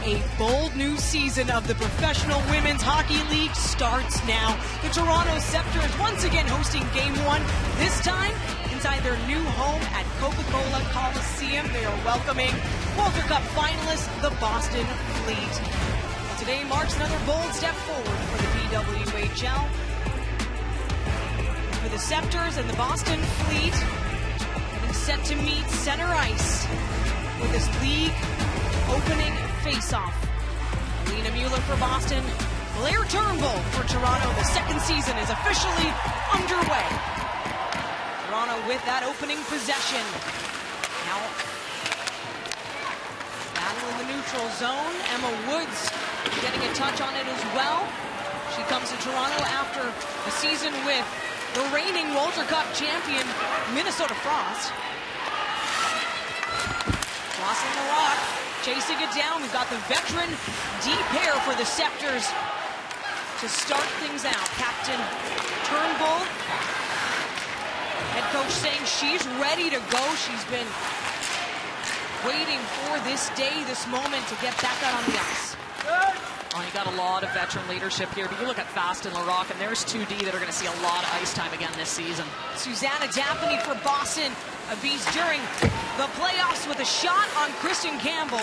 A bold new season of the Professional Women's Hockey League starts now. The Toronto Sceptres once again hosting Game 1, this time inside their new home at Coca-Cola Coliseum. They are welcoming Walter Cup finalists, the Boston Fleet. Today marks another bold step forward for the PWHL. For the Sceptres and the Boston Fleet, getting set to meet center ice with this league opening face-off. Lena Mueller for Boston, Blair Turnbull for Toronto. The second season is officially underway. Toronto with that opening possession. Now battle in the neutral zone. Emma Woods getting a touch on it as well. She comes to Toronto after a season with the reigning Walter Cup champion, Minnesota Frost. Crossing the rock, chasing it down. We've got the veteran D pair for the Sceptres to start things out. Captain Turnbull, head coach saying she's ready to go. She's been waiting for this day, this moment to get back out on the ice. Oh, you got a lot of veteran leadership here, but you look at Fast and LaRocque, and there's 2D that are going to see a lot of ice time again this season. Susanna Daphne for Boston, a beast during the playoffs with a shot on Kristen Campbell.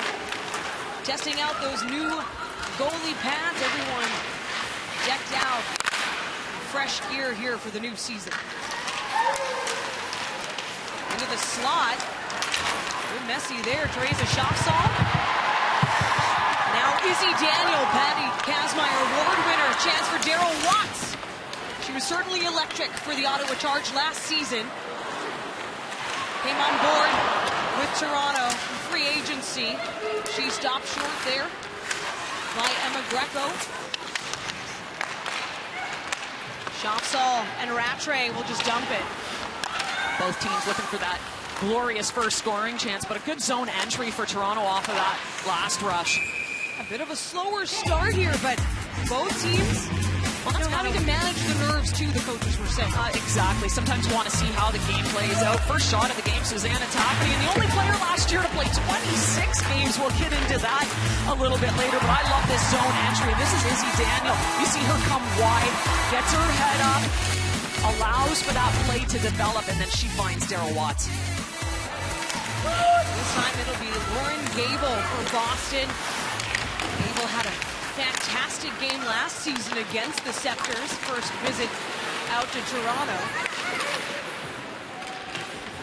Testing out those new goalie pads. Everyone decked out. Fresh gear here for the new season. Into the slot. Good messy there. Teresa Schaafsal. Now Izzy Daniel, Patty Kazmaier Award winner. Chance for Daryl Watts. She was certainly electric for the Ottawa Charge last season. Came on board with Toronto in free agency. She stopped short there by Emma Greco. Schaafsal and Rattray will just dump it. Both teams looking for that glorious first scoring chance, but a good zone entry for Toronto off of that last rush. A bit of a slower start here, but both teams having to manage the nerves too, the coaches were saying. Exactly. Sometimes you want to see how the game plays out. First shot of the game, Susanna Daphne, and the only player last year to play 26 games. We'll get into that a little bit later, but I love this zone entry. This is Izzy Daniel. You see her come wide, gets her head up, allows for that play to develop, and then she finds Daryl Watts. This time it'll be Lauren Gable for Boston. Gable had a fantastic game last season against the Sceptres. First visit out to Toronto.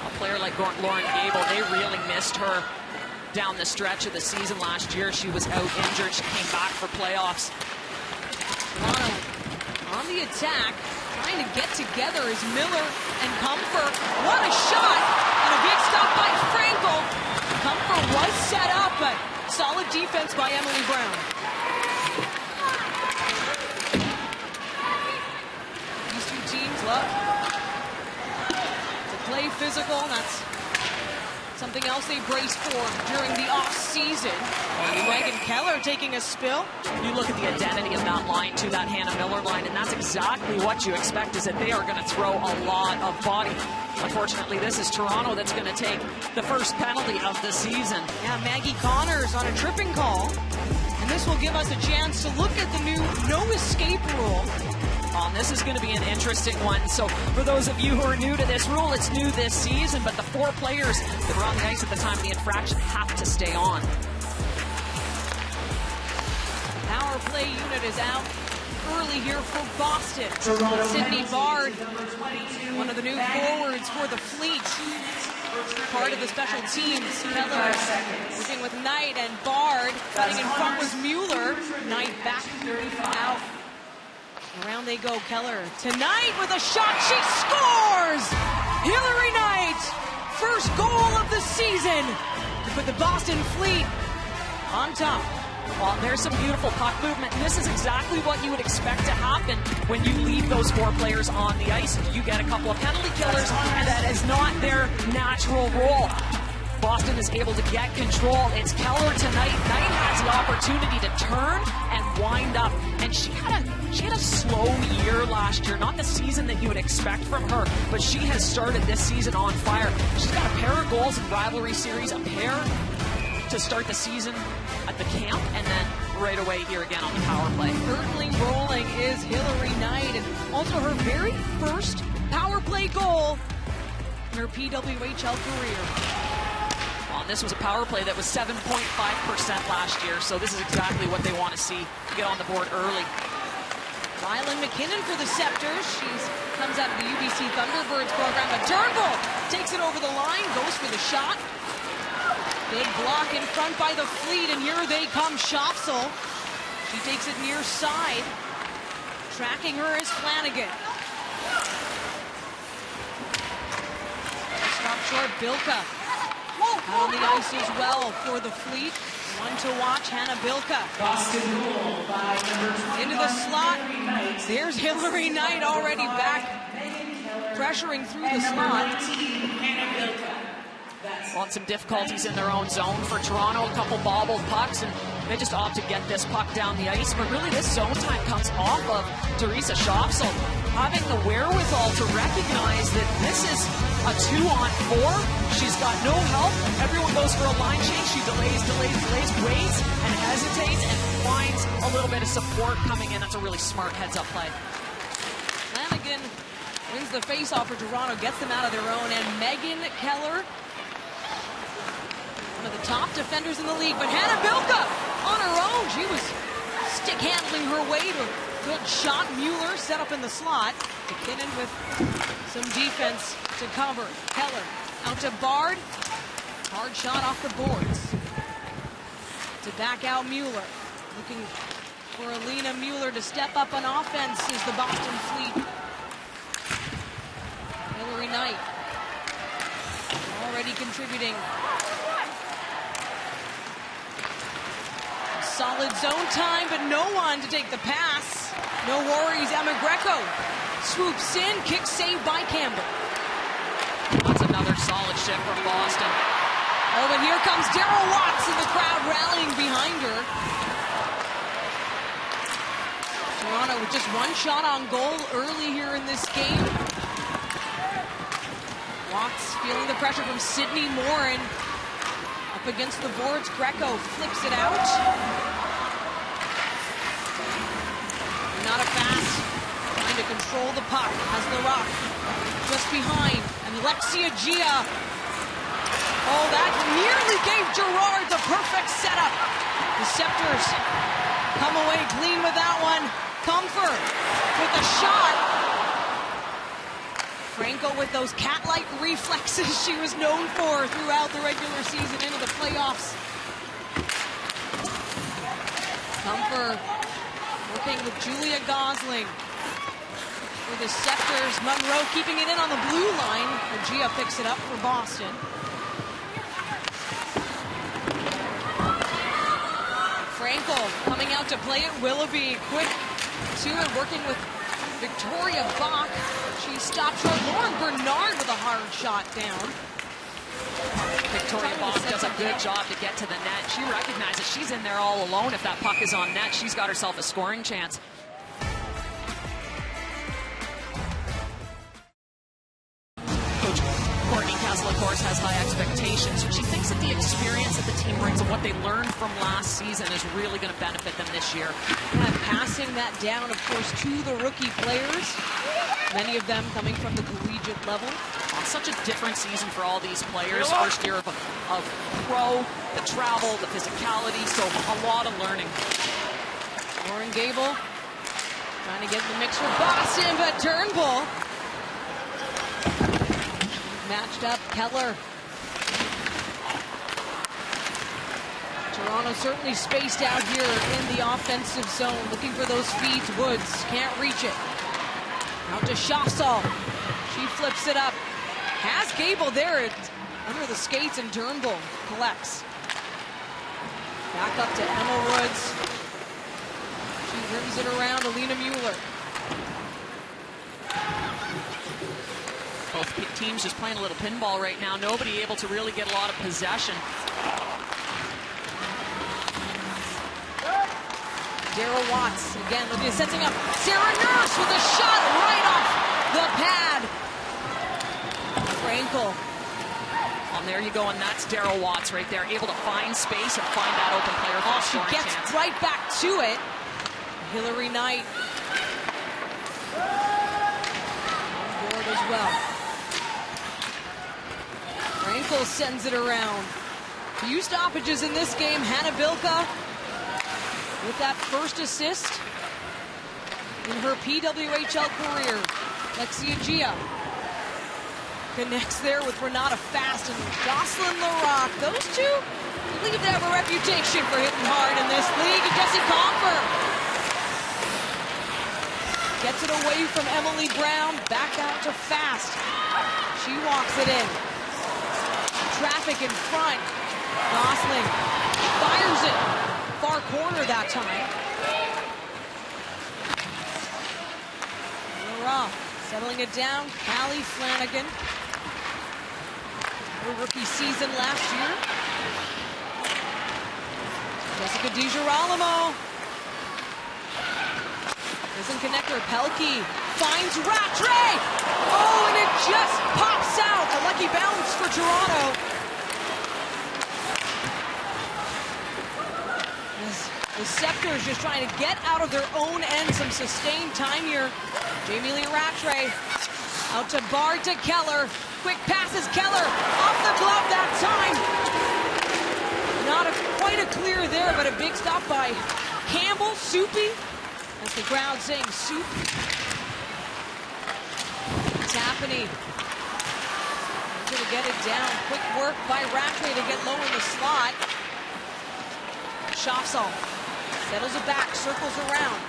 A player like Lauren Gable, they really missed her down the stretch of the season last year. She was out injured. She came back for playoffs. Toronto on the attack, trying to get together as Miller and Comfort. What a shot! And a big stop by Frankel. Comfort was set up, but solid defense by Emily Brown. These two teams love to play physical. That's something else they brace for during the off-season. Megan Keller taking a spill. You look at the identity of that line to that Hannah Miller line, and that's exactly what you expect, is that they are going to throw a lot of body. Unfortunately, this is Toronto that's going to take the first penalty of the season. Yeah, Maggie Connors on a tripping call. And this will give us a chance to look at the new no escape rule. This is going to be an interesting one. So for those of you who are new to this rule, it's new this season, but the 4 players that were on the ice at the time of the infraction have to stay on. Power play unit is out early here for Boston. Sydney Bard, one of the new forwards for the Fleet. Part of the special teams. Keller working with Knight, and Bard cutting in front was Mueller. Knight back out. Around they go. Keller tonight with a shot. She scores! Hillary Knight, first goal of the season to put the Boston Fleet on top. Well, there's some beautiful puck movement, and this is exactly what you would expect to happen when you leave those 4 players on the ice. You get a couple of penalty killers, and that is not their natural role. Boston is able to get control. It's Keller tonight. Knight has the opportunity to turn and wind up, and she had a slow year last year. Not the season that you would expect from her, but she has started this season on fire. She's got a pair of goals in rivalry series, a pair to start the season at the camp, and then right away here again on the power play. Certainly rolling is Hillary Knight, and also her very first power play goal in her PWHL career. Well, this was a power play that was 7.5% last year, so this is exactly what they want to see to get on the board early. Rylan McKinnon for the Sceptres. She comes out of the UBC Thunderbirds program, but Turnbull takes it over the line, goes for the shot. Good block in front by the Fleet, and here they come, Schopsel. She takes it near side. Tracking her is Flanagan. Stop short, Bilka. Out on the ice as well for the Fleet. One to watch, Hannah Bilka. Into the slot. There's Hillary Knight already back, pressuring through the slot. Well, some difficulties in their own zone for Toronto. A couple bobbled pucks, and they just opt to get this puck down the ice. But really, this zone time comes off of Teresa Schopsel having the wherewithal to recognize that this is a 2-on-4. She's got no help. Everyone goes for a line change. She delays, waits, and hesitates, and finds a little bit of support coming in. That's a really smart heads-up play. Flanagan wins the face-off for Toronto, gets them out of their own, and Megan Keller, one of the top defenders in the league, but Hannah Bilka on her own. She was stick-handling her way to a good shot. Mueller set up in the slot. McKinnon with some defense to cover. Keller out to Bard. Hard shot off the boards. To back out Mueller. Looking for Alina Mueller to step up on offense is the Boston Fleet. Hillary Knight already contributing. Solid zone time, but no one to take the pass. No worries, Emma Greco swoops in, kick saved by Campbell. That's another solid shift from Boston. Oh, but here comes Daryl Watts and the crowd rallying behind her. Toronto with just one shot on goal early here in this game. Watts feeling the pressure from Sydney Morin. Up against the boards, Greco flips it out. Not a pass, trying to control the puck. Has Larocque just behind, and Lexia Gia. Oh, that nearly gave Gerard the perfect setup. The Sceptres come away clean with that one. Comfort with a shot. Franco with those cat-like reflexes she was known for throughout the regular season into the playoffs. Comfort working with Julia Gosling for the Sceptres. Monroe keeping it in on the blue line. Gia picks it up for Boston. Franco coming out to play it. Willoughby quick to it, working with Victoria Bach. She stops her. Lauren Bernard with a hard shot down. Victoria Bach does a good job to get to the net. She recognizes she's in there all alone. If that puck is on net, she's got herself a scoring chance. Coach Courtney Kessel, of course, has high expectations. She thinks that the experience that the team brings and what they learned from last season is really going to benefit them this year. And passing that down, of course, to the rookie players. Many of them coming from the collegiate level. Such a different season for all these players. First year of pro, the travel, the physicality, so a lot of learning. Lauren Gable trying to get in the mix for Boston, but Turnbull matched up. Keller. Toronto certainly spaced out here in the offensive zone, looking for those feeds. Woods can't reach it. Out to Schopsel. She flips it up. Has Gable there under the skates, and Turnbull collects. Back up to Emma Woods. She rims it around Alina Mueller. Both teams just playing a little pinball right now. Nobody able to really get a lot of possession. Daryl Watts again looking at setting up. Sarah Nurse with a shot right off the pad. Frankel Well, there you go, and that's Daryl Watts right there, able to find space and find that open player for a she scoring gets chance. right back to it. Hillary Knight on board as well. Frankel sends it around. Few stoppages in this game. Hannah Bilka with that first assist in her PWHL career. Lexia Gia connects there with Renata Fast and Jocelyn Larocque. Those two, I believe they have a reputation for hitting hard in this league. And Jessie Comfer gets it away from Emily Brown, back out to Fast. She walks it in. Traffic in front. Gosling fires it. Far corner that time. Larocque settling it down. Callie Flanagan. Her rookie season last year. Jessica DiGirolamo. Doesn't connect her. Pelkey finds Rattray. Oh, and it just pops out. A lucky bounce for Toronto. The Sceptres just trying to get out of their own end. Some sustained time here. Jamie Lee Rattray out to Bard to Keller. Quick passes, Keller off the glove that time. Not quite a clear there, but a big stop by Campbell. Soupy, as the crowd saying soup. Tapani to get it down. Quick work by Rattray to get low in the slot. Schaffsall settles it back, circles around.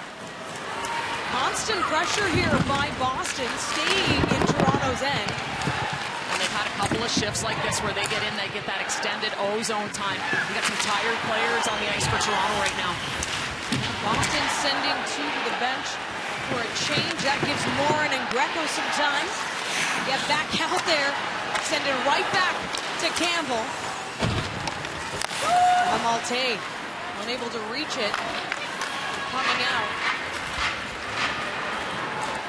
Constant pressure here by Boston, staying in Toronto's end. And they've had a couple of shifts like this where they get in, they get that extended O-zone time. We got some tired players on the ice for Toronto right now. Boston sending two to the bench for a change. That gives Morin and Greco some time to get back out there. Send it right back to Campbell. Malte unable to reach it. Coming out.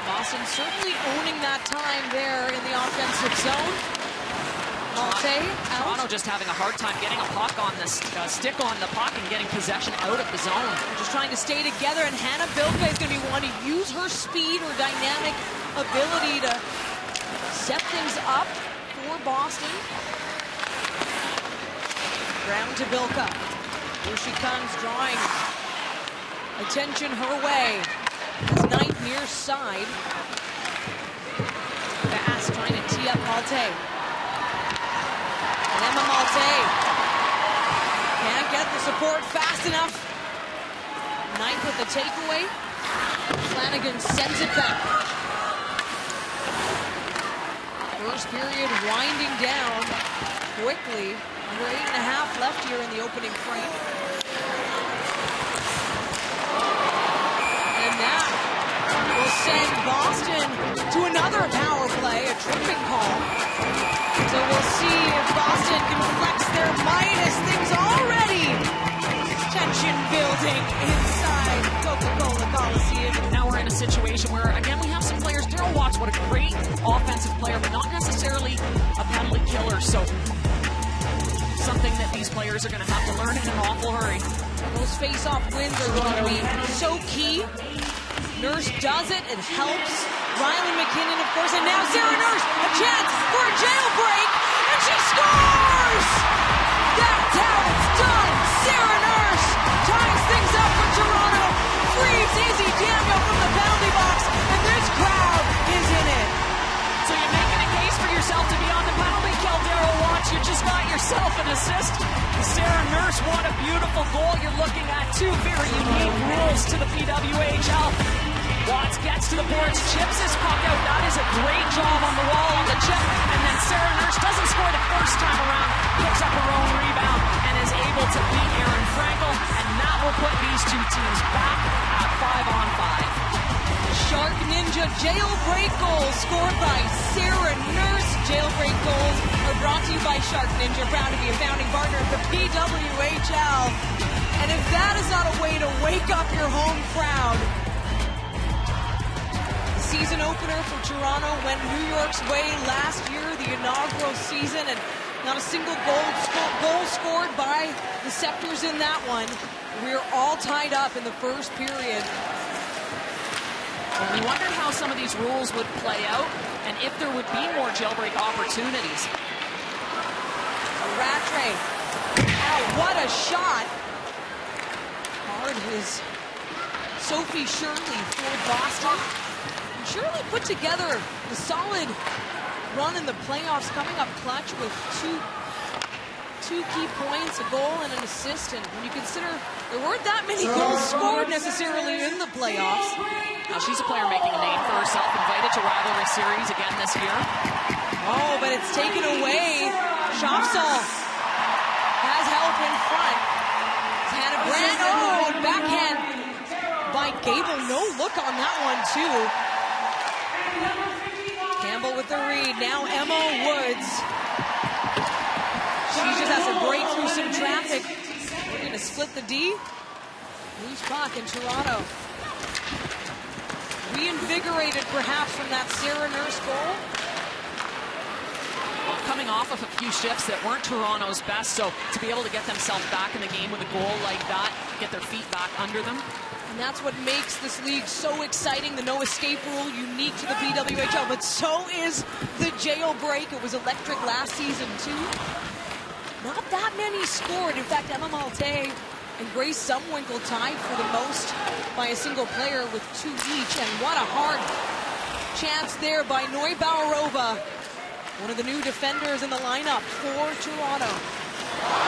Boston certainly owning that time there in the offensive zone. Malte out. Toronto just having a hard time getting a puck on this stick on the puck and getting possession out of the zone. They're just trying to stay together, and Hannah Bilka is going to be wanting to use her speed, her dynamic ability to set things up for Boston. Ground to Bilka. Here she comes, drawing attention her way. It's Knight near side. Fast trying to tee up Malte. And Emma Malte can't get the support fast enough. Knight with the takeaway. Flanagan sends it back. First period winding down quickly. Under 8.5 left here in the opening frame. And that will send Boston to another power play, a tripping call. So we'll see if Boston can flex their might as things already tension building inside Coca-Cola Coliseum. Now we're in a situation where, again, we have some players. Daryl Watts, what a great offensive player, but not necessarily a penalty killer. So something that these players are going to have to learn in an awful hurry. Those face-off wins are going to be so key. Nurse does it. It helps. Riley McKinnon, of course, and now Sarah Nurse, a chance for a jailbreak, and she scores! That's how it's done. Sarah Nurse ties things up for Toronto. Frees Izzy Daniel from the penalty box, and this crowd is in it. So you're making a case for yourself to be on the penalty kill, Daryl Watts. You just got yourself an assist. Sarah Nurse, what a beautiful goal. You're looking at two very unique rules to the PWHL. Watts gets to the boards, chips his puck out. That is a great job on the wall on the chip. And then Sarah Nurse doesn't score the first time around, picks up her own rebound, and is able to beat Erin Frankel. And that will put these two teams back at 5-on-5. Shark Ninja jailbreak goal scored by Sarah Nurse. Jailbreak goals are brought to you by Shark Ninja, proud to be a founding partner of the PWHL. And if that is not a way to wake up your home crowd, the season opener for Toronto went New York's way last year, the inaugural season, and Not a single goal scored by the Sceptres in that one. We're all tied up in the first period. Well, we wondered how some of these rules would play out and if there would be more jailbreak opportunities. Rattray. Oh, what a shot. Hard is Sophie Shirley for Boston. And Shirley put together a solid run in the playoffs, coming up clutch with two key points, a goal and an assist. And when you consider there weren't that many goals scored necessarily in the playoffs. Now she's a player making a name for herself, invited to rivalry series again this year. Oh, but it's taken away. Schafsall has help in front. Hannah Brand, oh, and backhand by Gable. No look on that one, too. Campbell with the read. Now Emma Woods. She just has to break through some traffic. We're going to split the D. Loose puck in Toronto. Reinvigorated perhaps from that Sarah Nurse goal. Well, coming off of a few shifts that weren't Toronto's best, so to be able to get themselves back in the game with a goal like that, get their feet back under them. And that's what makes this league so exciting. The no escape rule, unique to the PWHL, but so is the jailbreak. It was electric last season too. Not that many scored. In fact, Emma Malte and Grace Sumwinkle tied for the most by a single player with 2 each. And what a hard chance there by Neubauerova, one of the new defenders in the lineup for Toronto.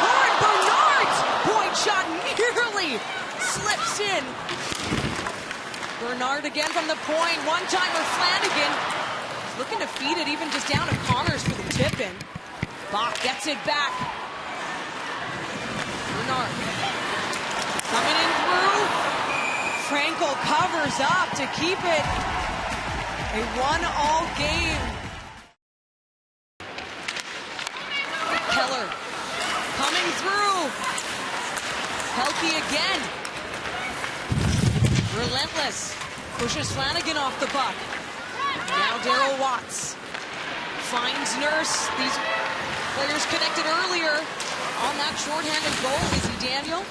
Lauren Bernard's point shot nearly slips in. Bernard again from the point. One-timer Flanagan is looking to feed it even just down to Connors for the tip-in. Bach gets it back. Bernard coming in through. Frankel covers up to keep it a 1-all game. Keller coming through. Pelkey again. Relentless. Pushes Flanagan off the puck. Now Daryl Watts finds Nurse. These players connected earlier on that shorthanded goal. Izzy Daniel.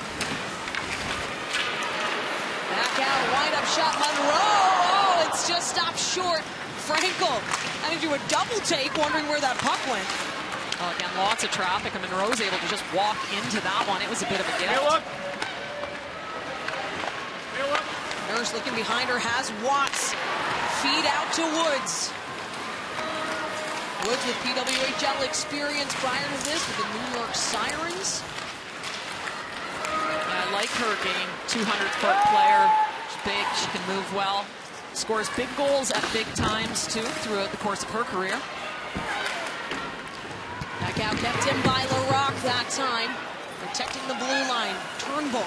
Back out, wind-up shot, Monroe. Oh, it's just stopped short. Frankel having to do a double take, wondering where that puck went. Oh, again, lots of traffic, and Monroe's able to just walk into that one. It was a bit of a gift. Nurse looking behind her, has Watts. Feed out to Woods. Woods with PWHL experience prior to this with the New York Sirens. I like her game. 200-foot player. She's big. She can move well. Scores big goals at big times, too, throughout the course of her career. Back out, kept in by LaRocque that time. Protecting the blue line. Turnbull.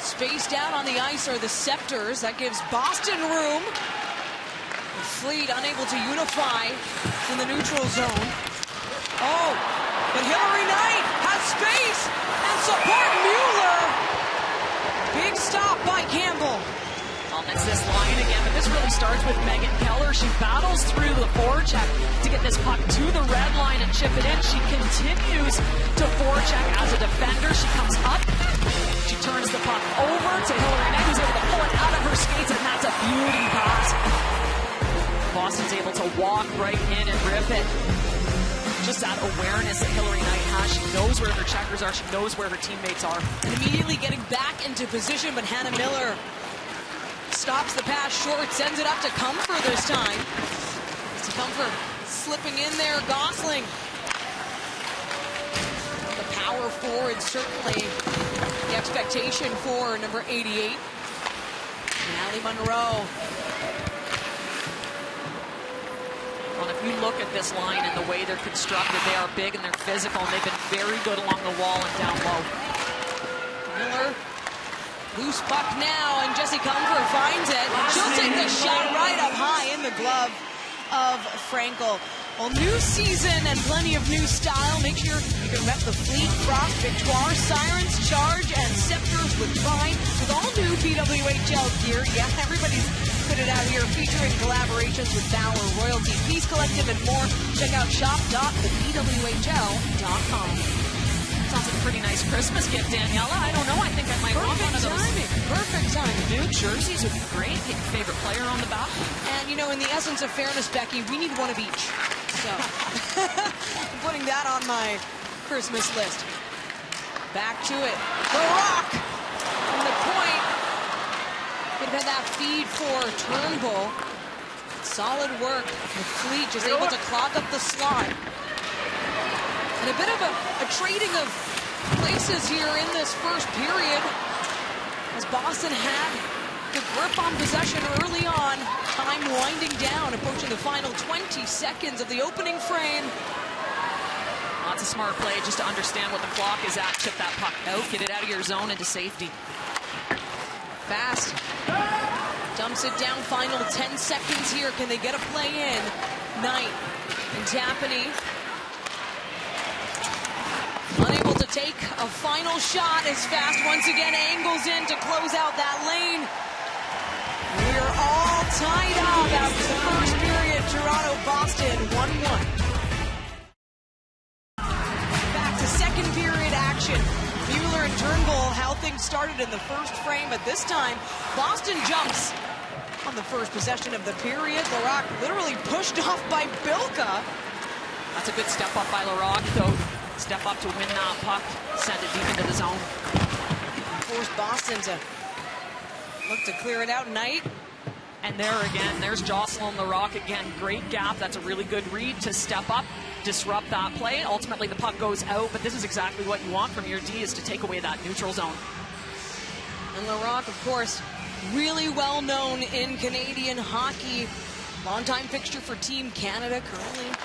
Spaced out on the ice are the Sceptres. That gives Boston room. The Fleet unable to unify in the neutral zone. Oh, but Hillary Knight has space and support Mueller. Big stop by Campbell. Well, it's this line again, but this really starts with Megan Keller. She battles through the forecheck to get this puck to the red line and chip it in. She continues to forecheck as a defender. She comes up. She turns the puck over to Hillary Knight, who's able to pull it out of her skates, and that's a beauty pass. Boston's able to walk right in and rip it. Just that awareness that Hillary Knight has. She knows where her checkers are. She knows where her teammates are. And immediately getting back into position, but Hannah Miller stops the pass short, sends it up to Comfer this time. To Comfer slipping in there, Gosling. The power forward, certainly the expectation for number 88. Allie Monroe. Well, if you look at this line and the way they're constructed, they are big and they're physical, and they've been very good along the wall and down low. Miller, loose puck now, and Jessie Comfer finds it. She'll take the shot right up high in the glove of Frankel. Well, new season and plenty of new style. Make sure you can rep the Fleet, Frost, Victoire, Sirens, Charge, and Sceptres with pride with all new PWHL gear. Yeah, everybody's put it out here, featuring collaborations with Bauer Royalty, Peace Collect. Collective, and more. Check out shop.thepwhl.com. Sounds like a pretty nice Christmas gift, Daniela. I don't know. I think I might want one of those. Perfect timing. New jerseys would be great. Get your favorite player on the back. And, you know, in the essence of fairness, Becky, we need one of each. So, I'm putting that on my Christmas list. Back to it. The Rock from the point. Could have had that feed for Turnbull. Solid work. The Fleet just able to clog up the slot. And a bit of a trading of places here in this first period, as Boston had the grip on possession early on. Time winding down, approaching the final 20 seconds of the opening frame. Lots of smart play just to understand what the clock is at. Chip that puck out, get it out of your zone into safety. Fast. Dumps it down, final 10 seconds here. Can they get a play in? Knight and Tapani. Unable to take a final shot as Fast once again angles in to close out that lane. We're all tied up after the first period. Toronto, Boston, 1-1. Back to second period action. Mueller and Turnbull, how things started in the first frame, but this time Boston jumps on the first possession of the period. Larocque literally pushed off by Bilka. That's a good step up by Larocque, though. Step up to win that puck, send it deep into the zone. Force Boston to look to clear it out. Knight. And there again, there's Jocelyn Larocque again. Great gap. That's a really good read to step up, disrupt that play. Ultimately, the puck goes out, but this is exactly what you want from your D, is to take away that neutral zone. And Larocque, of course, really well known in Canadian hockey. Longtime fixture for Team Canada, currently in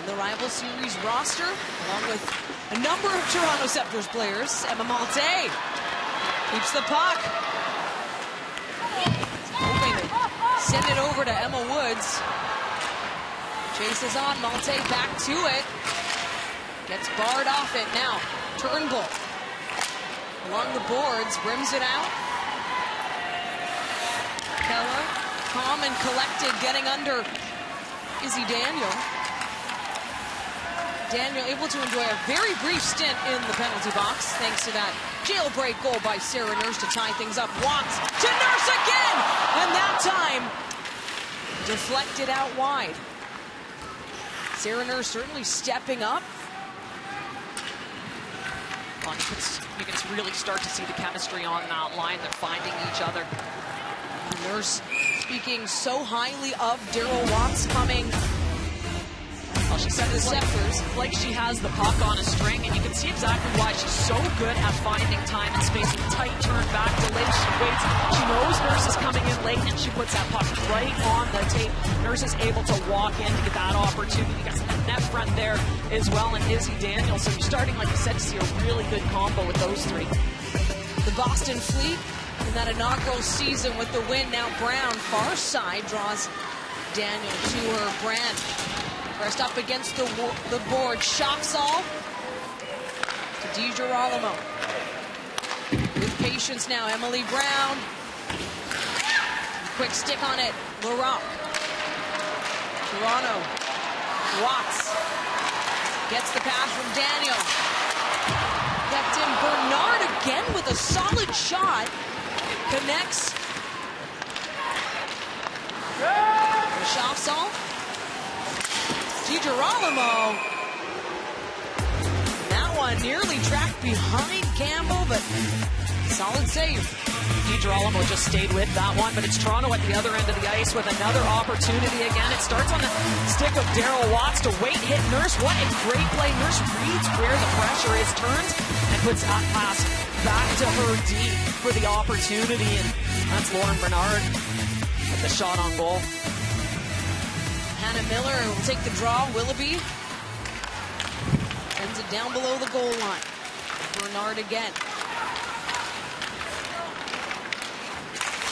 the rival series roster, along with a number of Toronto Sceptres players. Emma Malte keeps the puck. Hoping to send it over to Emma Woods. Chases on, Malte back to it. Gets barred off it now. Turnbull along the boards, rims it out. Keller, calm and collected, getting under Izzy Daniel. Daniel able to enjoy a very brief stint in the penalty box, thanks to that jailbreak goal by Sarah Nurse to tie things up. Watts to Nurse again! And that time, deflected out wide. Sarah Nurse certainly stepping up. You can really start to see the chemistry on that line. They're finding each other. Nurse speaking so highly of Daryl Watts coming. Well, she said it's like she has the puck on a string, and you can see exactly why she's so good at finding time and space. Tight turn back to Lynch. She waits. She knows Nurse is coming in late, and she puts that puck right on the tape. Nurse is able to walk in to get that opportunity. You got the net front there as well, and Izzy Daniel. So you're starting, like you said, to see a really good combo with those three. The Boston Fleet in that inaugural season with the win. Now Brown, far side, draws Daniel to her. Brand pressed up against the board. Shopsall to DiGirolamo. With patience now, Emily Brown. Quick stick on it, Larocque. Toronto. Watts gets the pass from Daniel. Kept in. Bernard again with a solid shot. Connects. Shopsall. DiGirolamo. That one nearly tracked behind Campbell, but solid save. DiGirolamo just stayed with that one, but it's Toronto at the other end of the ice with another opportunity again. It starts on the stick of Daryl Watts to wait, hit Nurse. What a great play. Nurse reads where the pressure is, turns, and puts that pass back to her D for the opportunity, and that's Lauren Bernard with the shot on goal. Hannah Miller will take the draw. Willoughby sends it down below the goal line. Bernard again.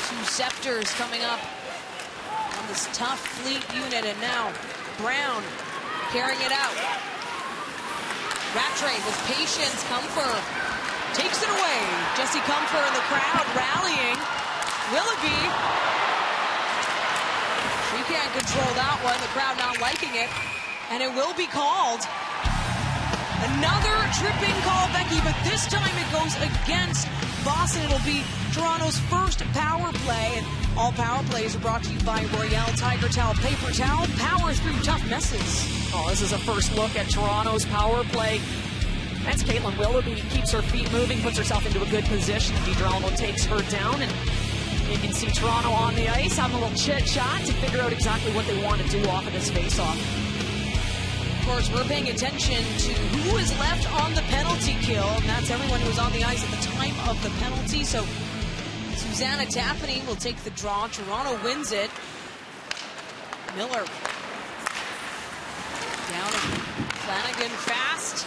Two Sceptres coming up on this tough Fleet unit, and now Brown carrying it out. Rattray with patience. Comfer takes it away. Jesse Comfer in the crowd rallying. Willoughby. Free can't control that one. The crowd not liking it. And it will be called. Another tripping call, Becky, but this time it goes against Boston. It'll be Toronto's first power play. And all power plays are brought to you by Royale Tiger Towel. Paper towel, power through tough messes. Oh, this is a first look at Toronto's power play. That's Caitlin Willoughby, keeps her feet moving, puts herself into a good position. DiGirolamo takes her down, and you can see Toronto on the ice having a little chit-chat to figure out exactly what they want to do off of this face-off. Of course, we're paying attention to who is left on the penalty kill, and that's everyone who was on the ice at the time of the penalty. So Susanna Tappany will take the draw. Toronto wins it. Miller down and Flanagan fast.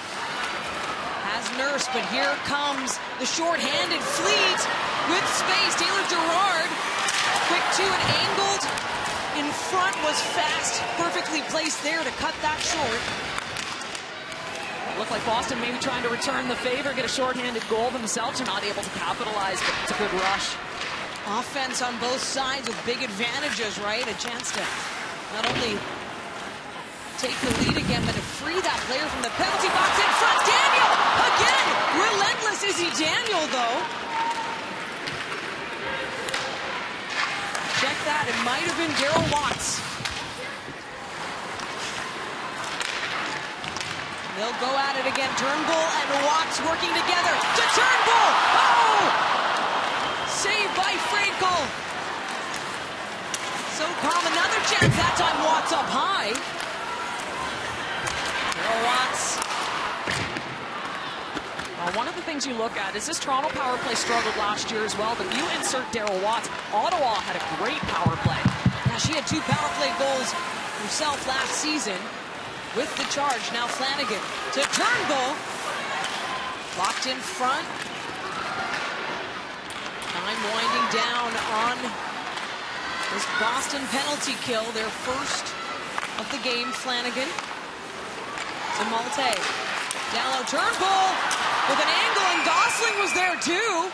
Has Nurse, but here comes the short-handed Fleet with space. Taylor Gerard, quick two and angled in front, was fast, perfectly placed there to cut that short. It looked like Boston maybe trying to return the favor, get a short-handed goal themselves. They're not able to capitalize, but it's a good rush. Offense on both sides with big advantages, right? A chance to not only take the lead again, but to free that player from the penalty box in front. Daniel, again, relentless Izzy Daniel, though. Check that, it might have been Darryl Watts. They'll go at it again. Turnbull and Watts working together to Turnbull. Oh! Saved by Frankel. So calm, another chance, that time Watts up high. Darryl Watts. One of the things you look at is this Toronto power play struggled last year as well, but you insert Darryl Watts. Ottawa had a great power play. Yeah, she had 2 power play goals herself last season with the charge. Now Flanagan to Turnbull. Locked in front. Time winding down on this Boston penalty kill, their first of the game. Flanagan to Malte. Down low, Turnbull with an angle, and Gosling was there too.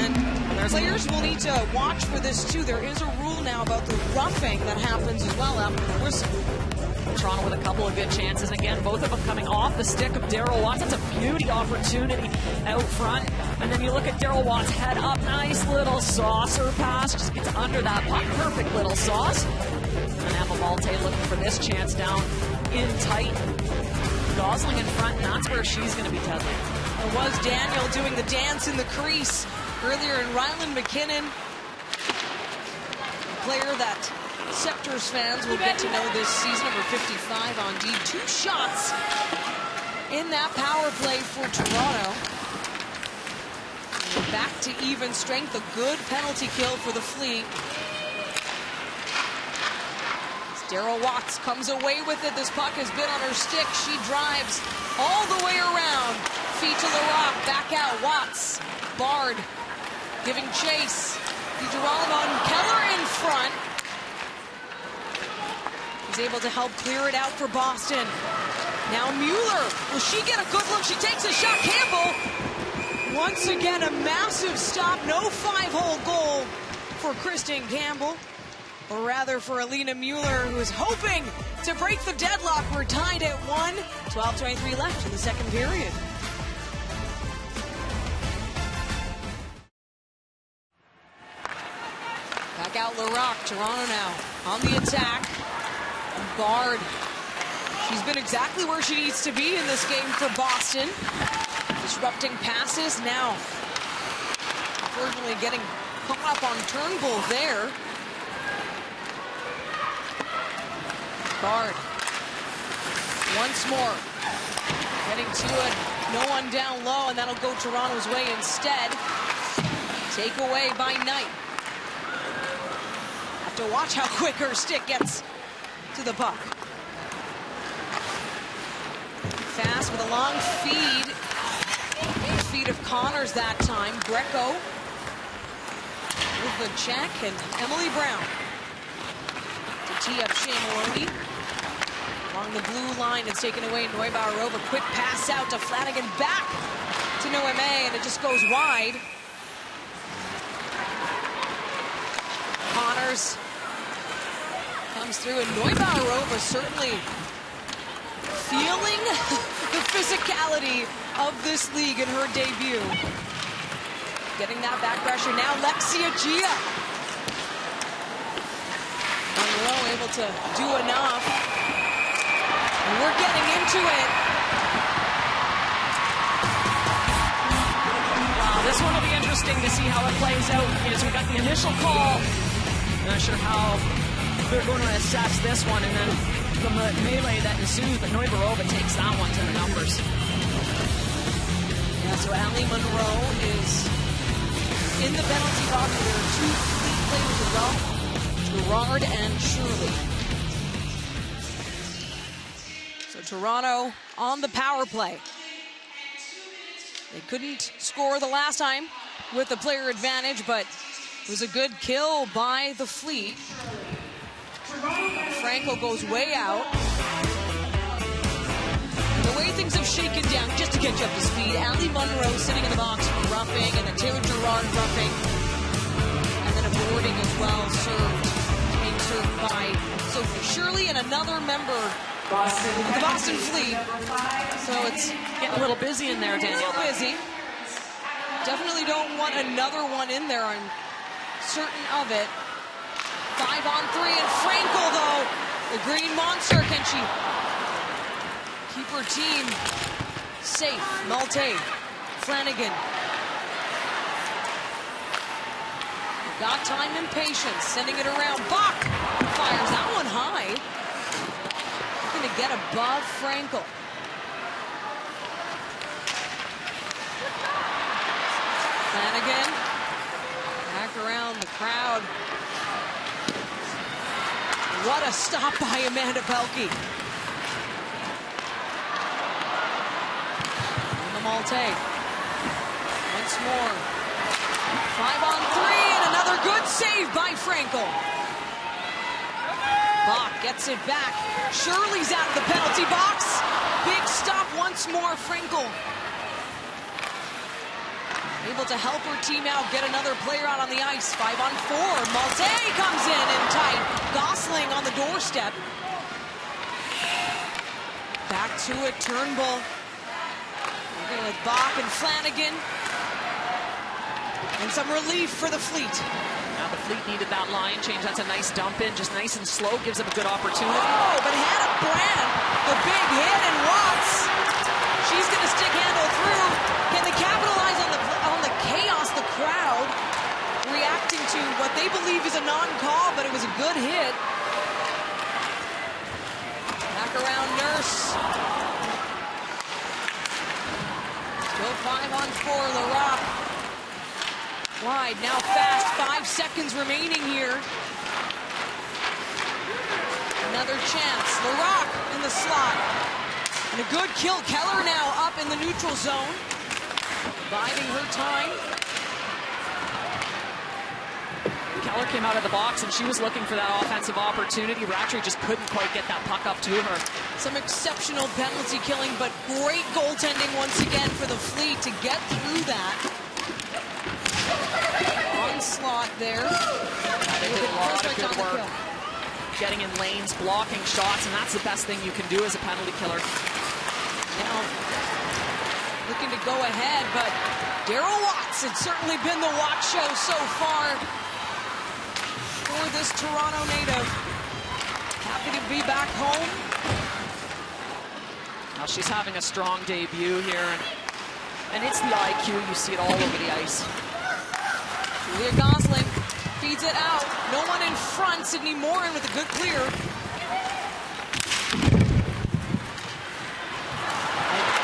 And players will need to watch for this too. There is a rule now about the roughing that happens as well after the whistle. Toronto with a couple of good chances. And again, both of them coming off the stick of Darryl Watts. That's a beauty opportunity out front. And then you look at Darryl Watts head up. Nice little saucer pass. Just gets under that puck. Perfect little sauce. And Emma Malte looking for this chance down in tight. Gosling in front, and that's where she's going to be tested. It was Daniel doing the dance in the crease earlier, and Ryland McKinnon, a player that Sceptres fans will get to know this season, number 55 on D. 2 shots in that power play for Toronto. And back to even strength, a good penalty kill for the Fleet. Darryl Watts comes away with it. This puck has been on her stick. She drives all the way around. Feet to the rock, back out. Watts, Bard giving chase. DiGirolamo and Keller in front. He's able to help clear it out for Boston. Now Mueller, will she get a good look? She takes a shot. Campbell, once again, a massive stop. No 5-hole goal for Kristen Campbell. Or rather for Alina Mueller, who is hoping to break the deadlock. We're tied at 1. 12:23 left in the second period. Back out Larocque. Toronto now on the attack. And Bard. She's been exactly where she needs to be in this game for Boston. Disrupting passes now. Unfortunately getting caught up on Turnbull there. Bard, once more, getting to it, no one down low, and that'll go Toronto's way instead. Take away by Knight. Have to watch how quick her stick gets to the puck. Fast with a long feed. Feed of Connors that time. Greco with the check, and Emily Brown to tee up Shea Maloney. Along the blue line, it's taken away. Neubauer over. Quick pass out to Flanagan. Back to Noeme, and it just goes wide. Connors players. Comes through, and Neubaurova certainly feeling the physicality of this league in her debut. Getting that back pressure now, Lexia Gia. Monroe able to do enough. And we're getting into it. Wow, this one will be interesting to see how it plays out, because we got the initial call. Not sure how they're going to assess this one, and then the melee that ensues, but Neubaurova takes that one to the numbers. Yeah, so Ali Monroe is in the penalty box. There are two Fleet players as well, Gerard and Shirley. So Toronto on the power play. They couldn't score the last time with the player advantage, but it was a good kill by the Fleet. Franco goes way out. And the way things have shaken down, just to get you up to speed, Ali Monroe sitting in the box for roughing, and then Taylor Gerard roughing, and then a boarding as well, being served by Sophie Shirley and another member of the Boston Fleet. So it's getting a little busy in there, Danielle. A little busy. Definitely don't want another one in there, I'm certain of it. 5-on-3, and Frankel, though, the Green Monster, can she keep her team safe? Malte, Flanagan. Got time and patience, sending it around. Bach fires that one high. Looking to get above Frankel. Flanagan, back around the crowd. What a stop by Amanda Pelkey. And the Malte. Once more. 5-on-3, and another good save by Frankel. Bach gets it back. Shirley's out of the penalty box. Big stop once more, Frankel. Able to help her team out, get another player out on the ice. 5-on-4. Malte comes in and tight. Gosling on the doorstep. Back to it, Turnbull. Working with Bach and Flanagan. And some relief for the Fleet. Now the Fleet needed that line change. That's a nice dump in, just nice and slow, gives them a good opportunity. Oh, but Hannah Brand, the big hit, and Watts. She's going to stick handle through. Can they capitalize on the chaos, the crowd reacting to what they believe is a non-call, but it was a good hit. Back around Nurse. Still 5-on-4, LaRock. Wide, now fast, 5 seconds remaining here. Another chance, LaRock in the slot. And a good kill, Keller now up in the neutral zone. Biding her time. Keller came out of the box, and she was looking for that offensive opportunity. Rattray just couldn't quite get that puck up to her. Some exceptional penalty killing, but great goaltending once again for the Fleet to get through that. Onslaught there. Good work. Getting in lanes, blocking shots, and that's the best thing you can do as a penalty killer. Now, looking to go ahead, but Daryl Watts, it's certainly been the Watts show so far for this Toronto native. Happy to be back home. Now she's having a strong debut here, and it's the IQ. You see it all over the ice. Julia Gosling feeds it out. No one in front. Sydney Morin with a good clear.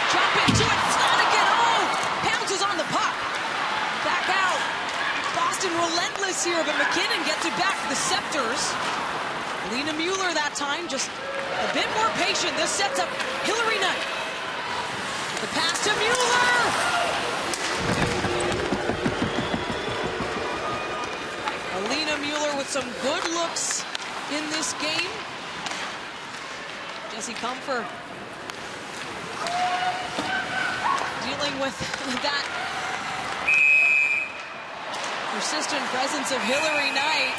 Jump into it. Flanagan. Oh! Pounces on the puck. Back out. Boston relentless here, but McKinnon gets it back to the Sceptres. Lena Mueller that time just a bit more patient. This sets up Hillary Knight. The pass to Mueller. Alina Mueller with some good looks in this game. Jesse Comfer dealing with that persistent presence of Hillary Knight.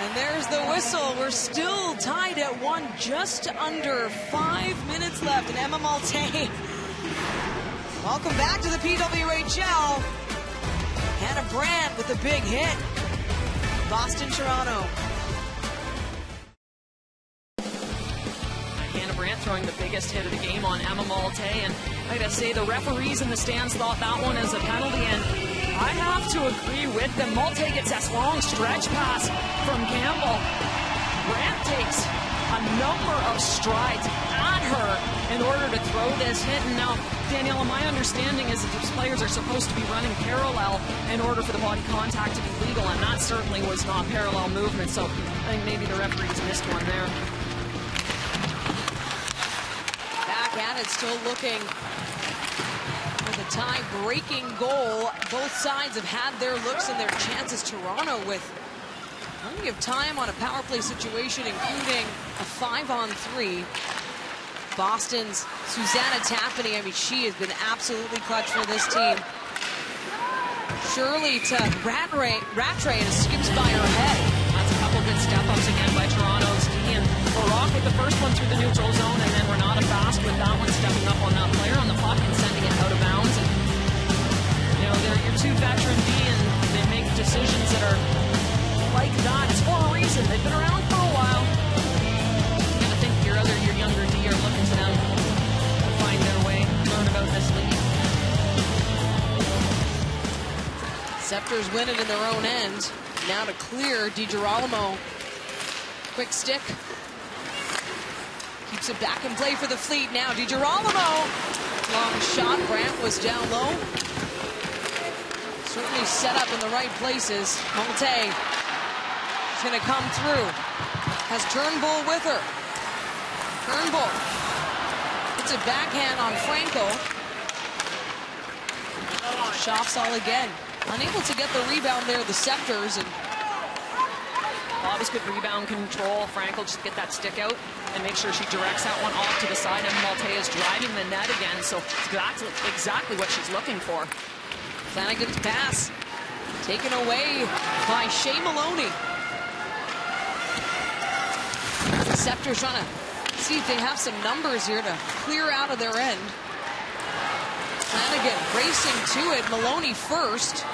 And there's the whistle. We're still tied at 1, just under 5 minutes left. And Emma Malte, welcome back to the PWHL. Hannah Brandt with a big hit. Boston, Toronto. Hannah Brandt throwing the biggest hit of the game on Emma Malte. And I gotta say, the referees in the stands thought that one as a penalty. And I have to agree with them. Malte gets that long stretch pass from Campbell. Brandt takes a number of strides at her in order to throw this hit. And now, Daniela, my understanding is that these players are supposed to be running parallel in order for the body contact to be legal, and that certainly was not parallel movement. So I think maybe the referees missed one there. Back at it, still looking for the tie-breaking goal. Both sides have had their looks and their chances. Toronto with plenty of time on a power play situation, including a 5-on-3. Boston's Susanna Taffany, I mean, she has been absolutely clutch for this team. Shirley to Rattray, and it skips by her head. That's a couple good step-ups again by Toronto's D. And Barak with the first one through the neutral zone, and then Renata Fast with that one stepping up on that player on the puck and sending it out of bounds. And, you know, they're your two veteran D, and they make decisions that are like that. It's for a reason. They've been around for a while. You gotta think your younger D are looking to them to find their way, learn about this league. Sceptres win it in their own end. Now to clear, DiGirolamo. Quick stick. Keeps it back in play for the Fleet. Now DiGirolamo. Long shot. Brandt was down low. Certainly set up in the right places. Malte is going to come through. Has Turnbull with her. Turnbull puts a backhand on Franco. Schaafsal again. Unable to get the rebound there, the Sceptres. And that was good rebound control. Franco just get that stick out and make sure she directs that one off to the side. And Malte is driving the net again, so it's exactly what she's looking for. Flanagan's pass taken away by Shea Maloney. The Sceptres trying to see if they have some numbers here to clear out of their end. Flanagan racing to it. Maloney first.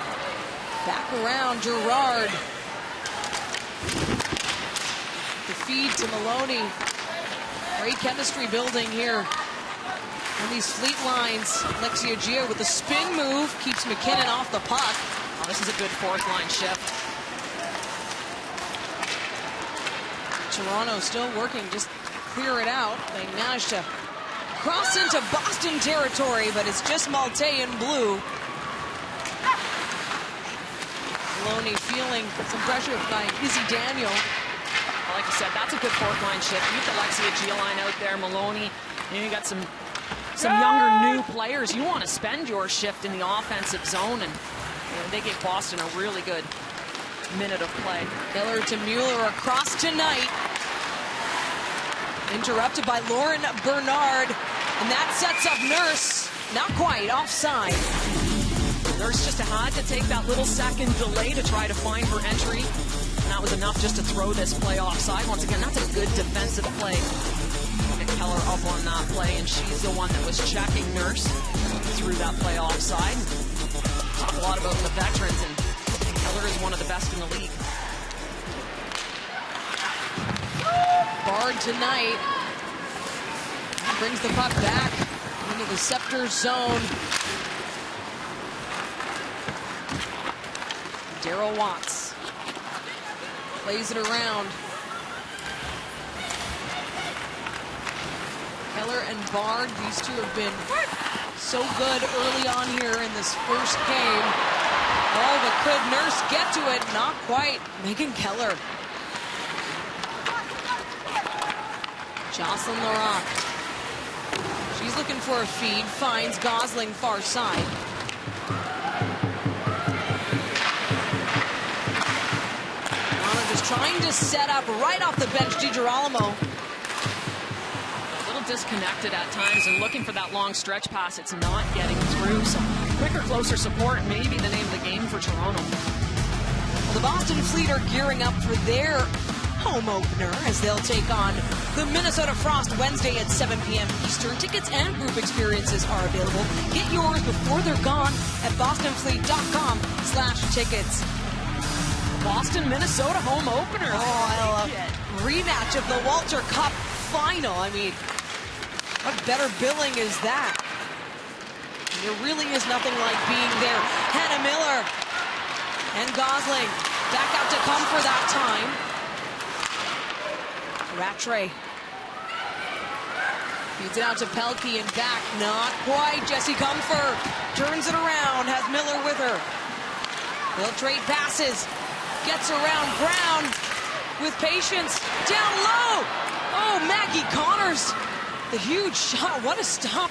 Back around, Gerard. The feed to Maloney. Great chemistry building here on these Fleet lines. Alexia Gia with the spin move keeps McKinnon off the puck. Oh, this is a good fourth line shift. Toronto still working, just clear it out. They managed to cross into Boston territory, but it's just Malte in blue. Maloney feeling some pressure by Izzy Daniel. Like I said, that's a good fourth line shift. You get Alexia Gia line out there, Maloney, and you got some younger new players. You want to spend your shift in the offensive zone, and they gave Boston a really good minute of play. Miller to Mueller across tonight. Interrupted by Lauren Bernard, and that sets up Nurse. Not quite, offside. Nurse just had to take that little second delay to try to find her entry, and that was enough just to throw this play offside. Once again, that's a good defensive play. Look at Keller up on that play, and she's the one that was checking Nurse through that play offside. Talk a lot about the veterans, and Keller is one of the best in the league. Bard tonight brings the puck back into the Sceptres zone. Daryl Watts plays it around. Keller and Bard, these two have been so good early on here in this first game. Oh, but could Nurse get to it? Not quite. Megan Keller. Jocelyn Larock. She's looking for a feed, finds Gosling far side. Toronto just trying to set up right off the bench. DiGirolamo. A little disconnected at times and looking for that long stretch pass. It's not getting through. So quicker, closer support may be the name of the game for Toronto. The Boston Fleet are gearing up for their home opener as they'll take on the Minnesota Frost Wednesday at 7 p.m. Eastern. Tickets and group experiences are available. Get yours before they're gone at bostonfleet.com/tickets. Boston, Minnesota home opener. Oh, I love it. Rematch of the Walter Cup final. I mean, what better billing is that? There really is nothing like being there. Hannah Miller and Gosling back out to Comfer that time. Rattray feeds it out to Pelkey and back. Not quite. Jessie Comfer turns it around, has Miller with her. They'll trade passes. Gets around Brown with patience. Down low. Oh, Maggie Connors. The huge shot. What a stop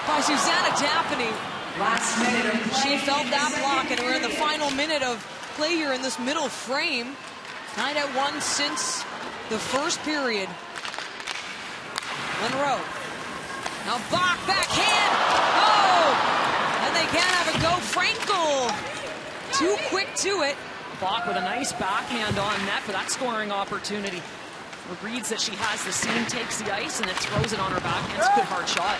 by Susanna Tapany. Last minute of play. She felt that block, and we're in the final minute of play here in this middle frame. 9-1 since the first period. Monroe. Now Bach backhand. Oh! And they can't have it go. Frankel. Too quick to it. Bach with a nice backhand on net for that scoring opportunity. Reads that she has the seam, takes the ice, and then throws it on her backhand. It's a good hard shot.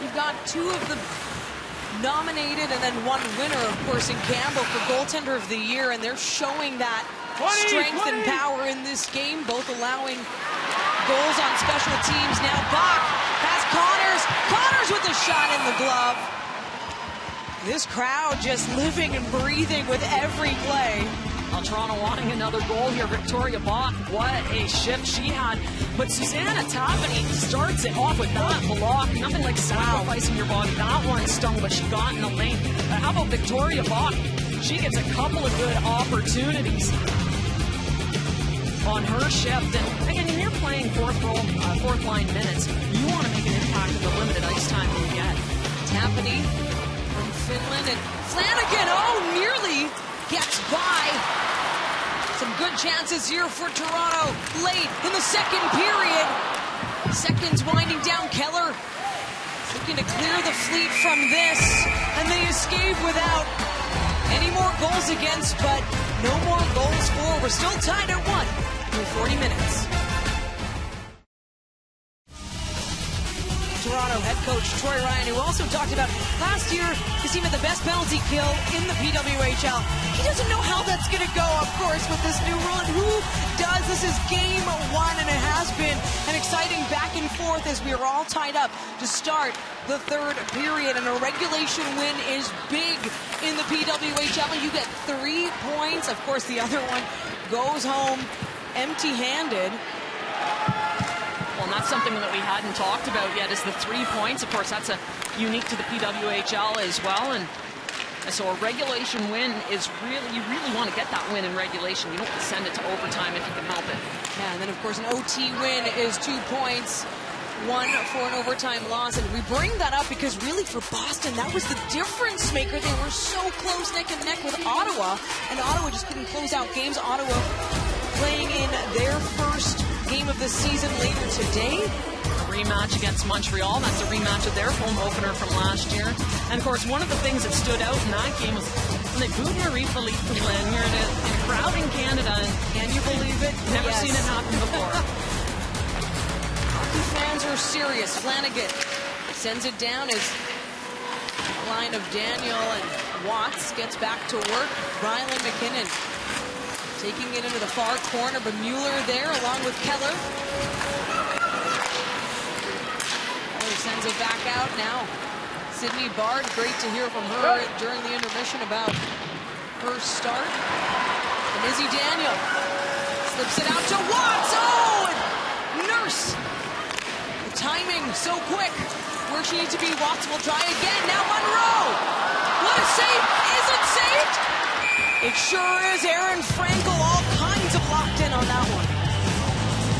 You've got two of the nominated and then one winner, of course, in Campbell for goaltender of the year, and they're showing that strength and power in this game, both allowing goals on special teams. Now Bach has Connors. Connors with a shot in the glove. This crowd just living and breathing with every play. Well, Toronto wanting another goal here. Victoria Bach, what a shift she had. But Susanna Tapany starts it off with that block. Nothing like sacrificing your body. That one stung, but she got in the lane. How about Victoria Bach? She gets a couple of good opportunities on her shift. And again, when you're playing fourth line minutes, you want to make an impact in the limited ice time you get. Tapany from Finland and Flanagan, oh, nearly gets by. Some good chances here for Toronto late in the second period. Seconds winding down. Keller looking to clear the Fleet from this, and they escape without any more goals against, but no more goals for. We're still tied at 1 through 40 minutes. Toronto head coach Troy Ryan, who also talked about last year his team had the best penalty kill in the PWHL. He doesn't know how that's going to go, of course, with this new rule. And who does? This is game 1, and it has been an exciting back and forth as we are all tied up to start the third period. And a regulation win is big in the PWHL. You get 3 points. Of course, the other one goes home empty-handed. Well, and that's something that we hadn't talked about yet, is the 3 points. Of course, that's unique to the PWHL as well. And so a regulation win is really, you really want to get that win in regulation. You don't want to send it to overtime if you can help it. Yeah, and then, of course, an OT win is 2 points. 1 for an overtime loss. And we bring that up because really for Boston, that was the difference maker. They were so close neck and neck with Ottawa, and Ottawa just couldn't close out games. Ottawa playing in their first game of the season later today. A rematch against Montreal. That's a rematch of their home opener from last year. And of course, one of the things that stood out in that game was when they booed Marie-Philippe Poulin here in a crowd in Canada. And can you believe it? Never seen it happen before. Hockey fans are serious. Flanagan sends it down as a line of Daniel and Watts gets back to work. Rylan McKinnon taking it into the far corner, but Mueller there along with Keller. Keller sends it back out now. Sydney Bard, great to hear from her during the intermission about her start. And Izzy Daniel slips it out to Watts. Oh, and Nurse. The timing so quick. Where she needs to be, Watts will try again. Now Monroe. What a save. Is it saved? It sure is. Aaron Frankel, all kinds of locked in on that one.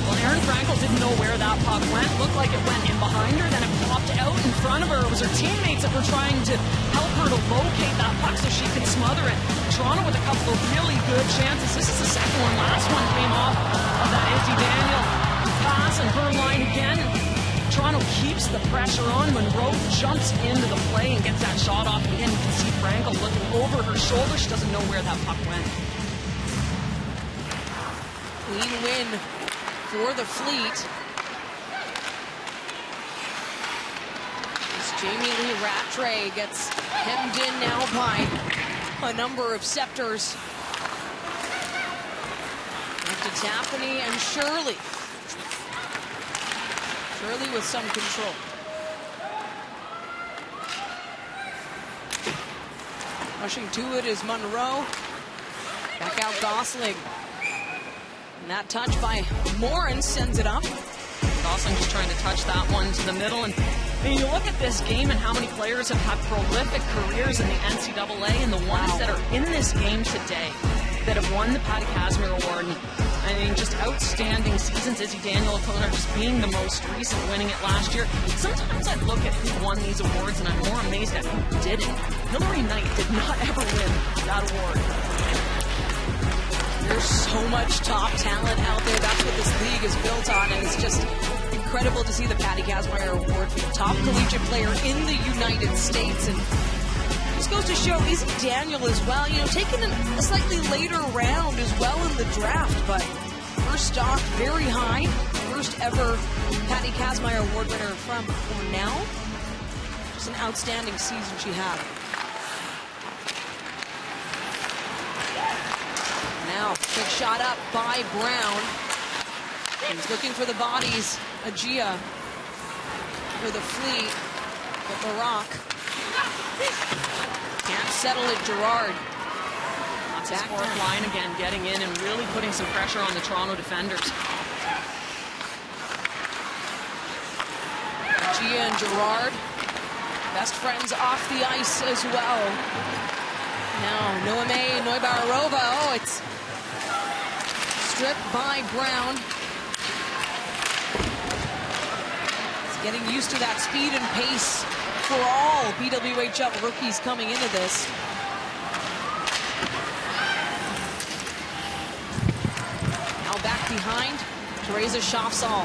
Well, Aaron Frankel didn't know where that puck went. Looked like it went in behind her, then it popped out in front of her. It was her teammates that were trying to help her to locate that puck so she could smother it. Toronto with a couple of really good chances. This is the second one. Last one came off of that Izzy Daniel pass, and her line again. Toronto keeps the pressure on. Monroe jumps into the play and gets that shot off again. You can see Frankel looking over her shoulder. She doesn't know where that puck went. Clean win for the Fleet. As Jamie Lee Rattray gets hemmed in now by a number of Sceptres. Back to Taffany and Shirley. Shirley with some control. Rushing to it is Monroe. Back out Gosling. And that touch by Morin sends it up. Gosling just trying to touch that one to the middle. And you look at this game and how many players have had prolific careers in the NCAA, and the ones that are in this game today that have won the Patty Casimir Award. And, I mean, just outstanding seasons. Izzy Daniel O'Connor just being the most recent, winning it last year. Sometimes I look at who won these awards and I'm more amazed at who didn't. Hillary Knight did not ever win that award. There's so much top talent out there. That's what this league is built on, and it's just incredible to see the Patty Casimir Award for the top collegiate player in the United States. And just goes to show Izzy Daniel as well, you know, taking a slightly later round as well in the draft, but first stock very high. First ever Patty Casimir Award winner from Cornell. Just an outstanding season she had. Now, big shot up by Brown. He's looking for the bodies. Agia for the Fleet, but Barak can't settle it. Gerard. That's his fourth line again, getting in and really putting some pressure on the Toronto defenders. Agia and Gerard, best friends off the ice as well. Now, Noeme Neubarova. Oh, it's stripped by Brown. He's getting used to that speed and pace for all PWHL rookies coming into this. Now back behind, Teresa Schaafsal.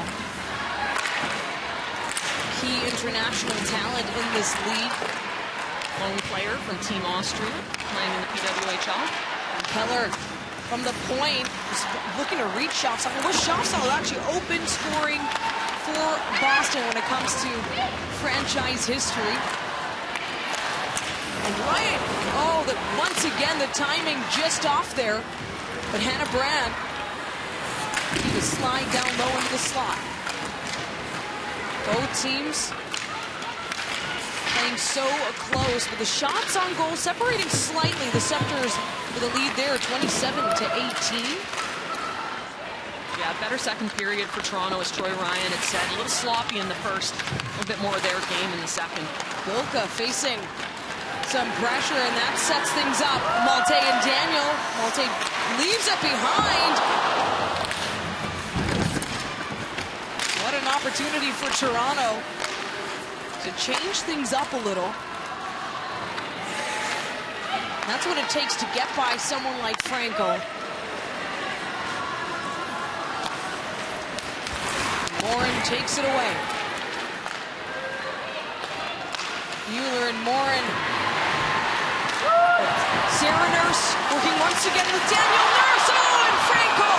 Key international talent in this league. Lone player from Team Austria, playing in the PWHL. Keller from the point, is looking to reach Schaafsal. Was Schaafsal actually open scoring for Boston when it comes to franchise history? And Ryan, oh, once again, the timing just off there. But Hannah Brand, he was slide down low into the slot. Both teams playing so close, but the shots on goal separating slightly. The Sceptres with a lead there, 27-18. Yeah, better second period for Toronto, as Troy Ryan had said. A little sloppy in the first, a little bit more of their game in the second. Bilka facing some pressure, and that sets things up. Malte and Daniel. Malte leaves it behind. What an opportunity for Toronto to change things up a little. That's what it takes to get by someone like Franco. Morin takes it away. Mueller and Morin. Sarah Nurse working once again with Daniel Nurse. Oh, and Franco!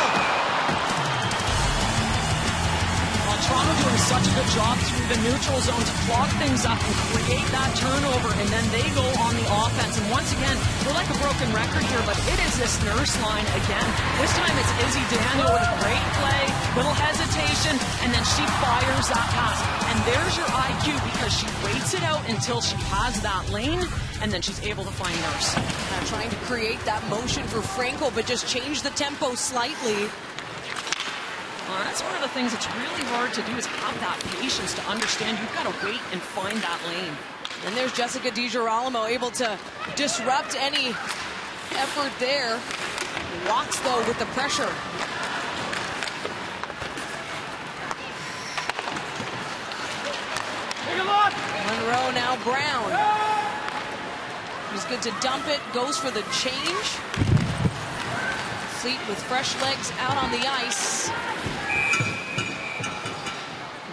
Well, Toronto doing such a good job through the neutral zone to clog things up and create that turnover, and then they go on the offense. And once again, we're like a broken record here, but it is this Nurse line again. This time it's Izzy Daniel with a great play, little hesitation, and then she fires that pass. And there's your IQ, because she waits it out until she has that lane, and then she's able to find Nurse. Trying to create that motion for Franco, but just change the tempo slightly. Well, that's one of the things that's really hard to do, is have that patience to understand you've got to wait and find that lane. And there's Jessica DiGirolamo able to disrupt any effort there. Walks, though, with the pressure. Monroe, now Brown. He's good to dump it, goes for the change. Fleet with fresh legs out on the ice.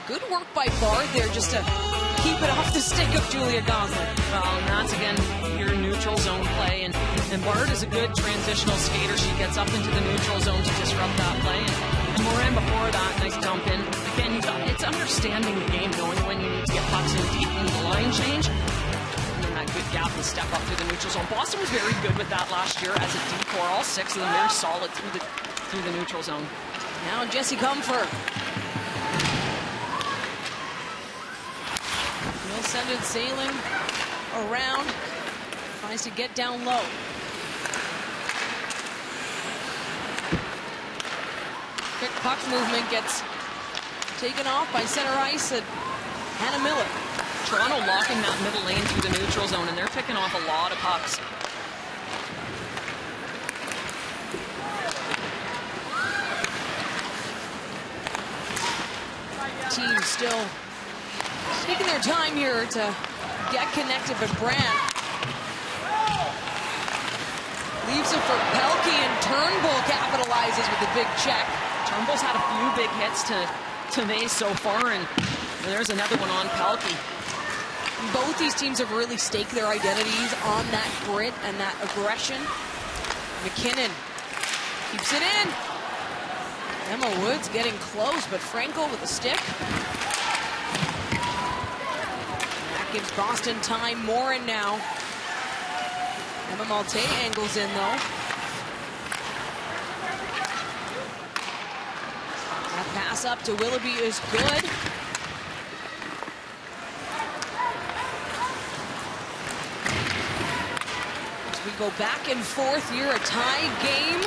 Good work by Bard there just to keep it off the stick of Julia Gosling. Well, and that's again your neutral zone play, and And Bard is a good transitional skater. She gets up into the neutral zone to disrupt that play. And Morin before that, nice jump in. Again, it's understanding the game, knowing when you need to get pucks in deep in the line change. And then that good gap and step up through the neutral zone. Boston was very good with that last year as a D-core. All 6 of them very solid through the neutral zone. Now Jesse Comfort. He'll send it sailing around. Tries to get down low. Quick puck movement gets taken off by center ice at Hannah Miller. Toronto locking that middle lane through the neutral zone, and they're picking off a lot of pucks. Team still taking their time here to get connected, but Brandt leaves it for Pelkey, and Turnbull capitalizes with a big check. Turnbull's had a few big hits to Mace so far, and there's another one on Pelkey. Both these teams have really staked their identities on that grit and that aggression. McKinnon keeps it in. Emma Woods getting close, but Frankel with a stick. That gives Boston time. Morin now. Emma Malte angles in, though. That pass up to Willoughby is good. As we go back and forth here, a tie game.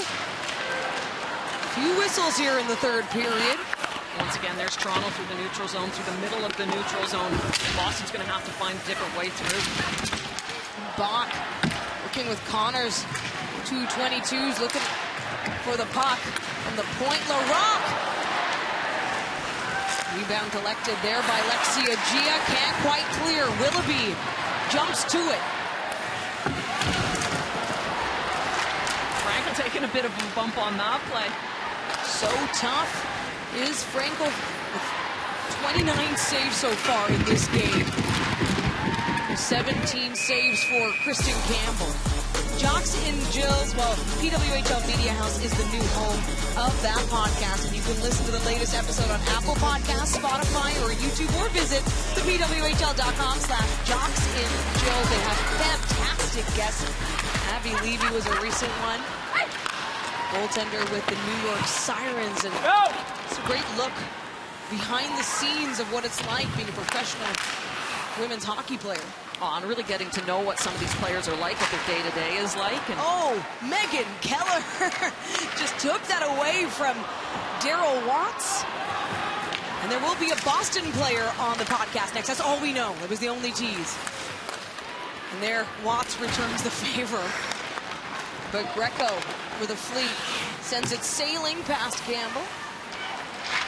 Few whistles here in the third period. Once again, there's Toronto through the neutral zone, through the middle of the neutral zone. Boston's going to have to find a different way through. Bach working with Connors. 222s looking for the puck. From the point, LaRock. Rebound collected there by Lexia Gia. Can't quite clear. Willoughby jumps to it. Frankel taking a bit of a bump on that play. So tough is Frankel with 29 saves so far in this game. 17 saves for Kristen Campbell. Jocks in Jill's, well, PWHL Media House is the new home of that podcast, and you can listen to the latest episode on Apple Podcasts, Spotify, or YouTube, or visit thepwhl.com/jocksinjill. They have fantastic guests. Abby Levy was a recent one. Goaltender with the New York Sirens, and it's a great look behind the scenes of what it's like being a professional women's hockey player. And really getting to know what some of these players are like, what their day-to-day is like. And Megan Keller just took that away from Daryl Watts. And there will be a Boston player on the podcast next. That's all we know. It was the only tease. And there, Watts returns the favor. But Greco for the Fleet sends it sailing past Campbell.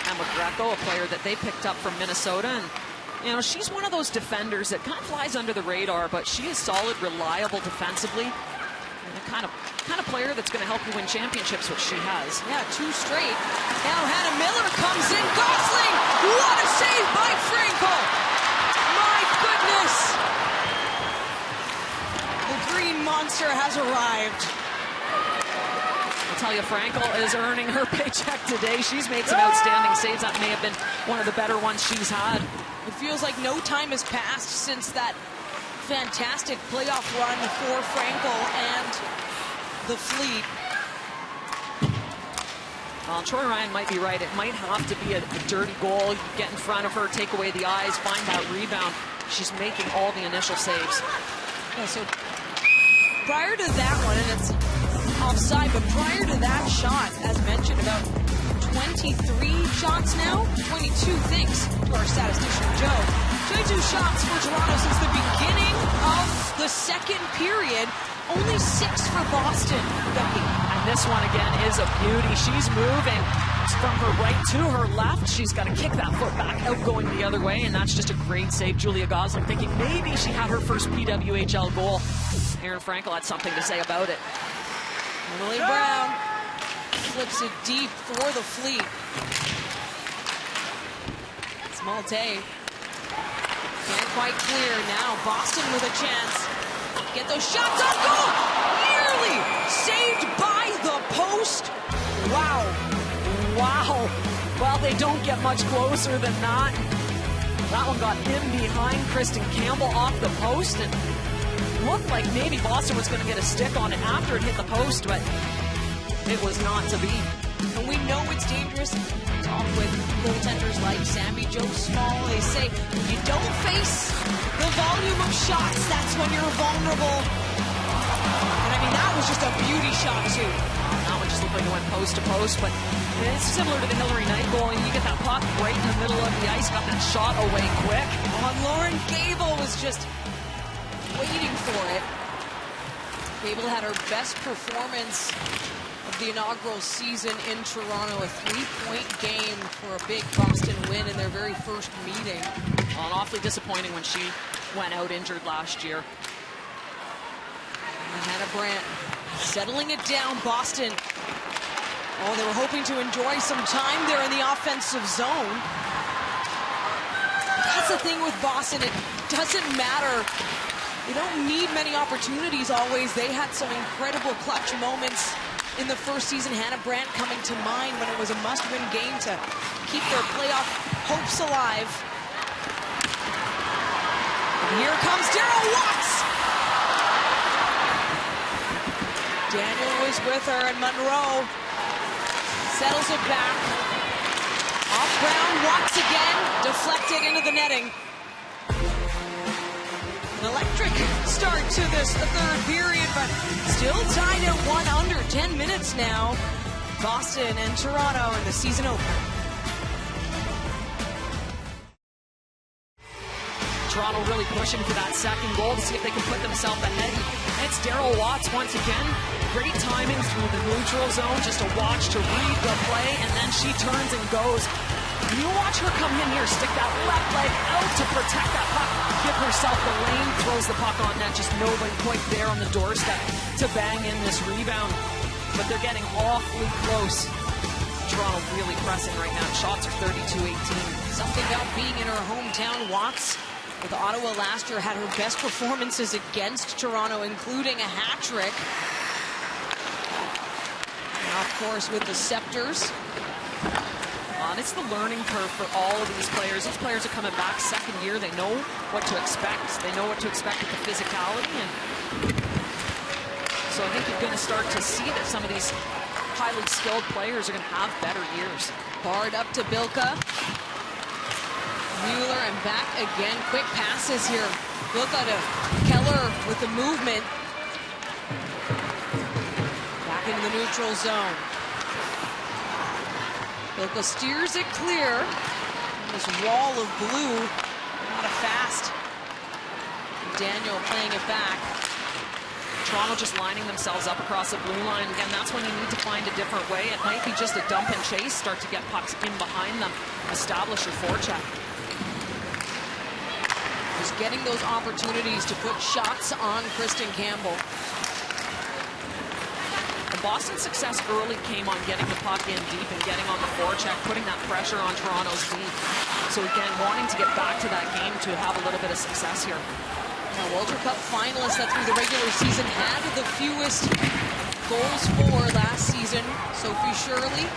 Emma Greco, a player that they picked up from Minnesota, and you know, she's one of those defenders that kind of flies under the radar, but she is solid, reliable defensively. And the kind of player that's going to help you win championships, which she has. Yeah, 2 straight. Now Hannah Miller comes in. Gosling! What a save by Frankel! My goodness! The Green Monster has arrived. I'll tell you, Frankel is earning her paycheck today. She's made some outstanding saves. That may have been one of the better ones she's had. It feels like no time has passed since that fantastic playoff run for Frankel and the Fleet. Well, Troy Ryan might be right. It might have to be a dirty goal. Get in front of her, take away the eyes, find that rebound. She's making all the initial saves. Yeah, so prior to that one, and it's offside, but prior to that shot, as mentioned, about 23 shots now, 22 thanks to our statistician Joe. 22 shots for Toronto since the beginning of the second period. Only 6 for Boston. And this one again is a beauty. She's moving from her right to her left. She's got to kick that foot back out going the other way, and that's just a great save. Julia Gosling thinking maybe she had her first PWHL goal. Erin Frankel had something to say about it. Emily Brown flips it deep for the Fleet. It's Malte. Can't quite clear now. Boston with a chance. Get those shots on goal! Nearly saved by the post. Wow. Wow. Well, they don't get much closer than that. That one got in behind Kristen Campbell off the post, and looked like maybe Boston was going to get a stick on it after it hit the post, but it was not to be. And we know it's dangerous. Talk with goaltenders like Sammy Joe Small. They say you don't face the volume of shots, that's when you're vulnerable. And I mean, that was just a beauty shot too. That one just looked like it went post to post, but it's similar to the Hillary Knight goal. You get that puck right in the middle of the ice, got that shot away quick. And Lauren Gable was just waiting for it. Gable had her best performance of the inaugural season in Toronto, a 3-point game for a big Boston win in their very first meeting. Well, awfully disappointing when she went out injured last year. And Hannah Brandt settling it down. Boston, oh, they were hoping to enjoy some time there in the offensive zone. That's the thing with Boston, it doesn't matter. They don't need many opportunities always. They had some incredible clutch moments in the first season. Hannah Brandt coming to mind when it was a must-win game to keep their playoff hopes alive. And here comes Darryl Watts. Daniel was with her, and Monroe settles it back. Off ground, Watts again, deflected into the netting. An electric start to this third period, but still tied at 1 under 10 minutes now. Boston and Toronto in the season opener. Toronto really pushing for that second goal to see if they can put themselves ahead. It's Darryl Watts once again. Great timing through the neutral zone, just a watch to read the play, and then she turns and goes. You watch her come in here, stick that left leg out to protect that puck, give herself the lane, throws the puck on net, just nobody quite there on the doorstep to bang in this rebound. But they're getting awfully close. Toronto really pressing right now. Shots are 32-18. Something about being in her hometown. Watts, with Ottawa last year, had her best performances against Toronto, including a hat trick. Now, of course, with the Sceptres. And it's the learning curve for all of these players. These players are coming back second year. They know what to expect. They know what to expect with the physicality. And so I think you're going to start to see that some of these highly skilled players are going to have better years. Bard up to Bilka. Mueller and back again. Quick passes here. Bilka to Keller with the movement. Back into the neutral zone. Bilka steers it clear. This wall of blue. Not a fast. Daniel playing it back. Toronto just lining themselves up across the blue line. Again, that's when you need to find a different way. It might be just a dump and chase, start to get pucks in behind them, establish your forecheck. Just getting those opportunities to put shots on Kristen Campbell. The Boston success early came on getting the puck in deep and getting on the forecheck, putting that pressure on Toronto's D. So again, wanting to get back to that game to have a little bit of success here. Now, Walter Cup finalists that through the regular season had the fewest goals for last season. Sophie Shirley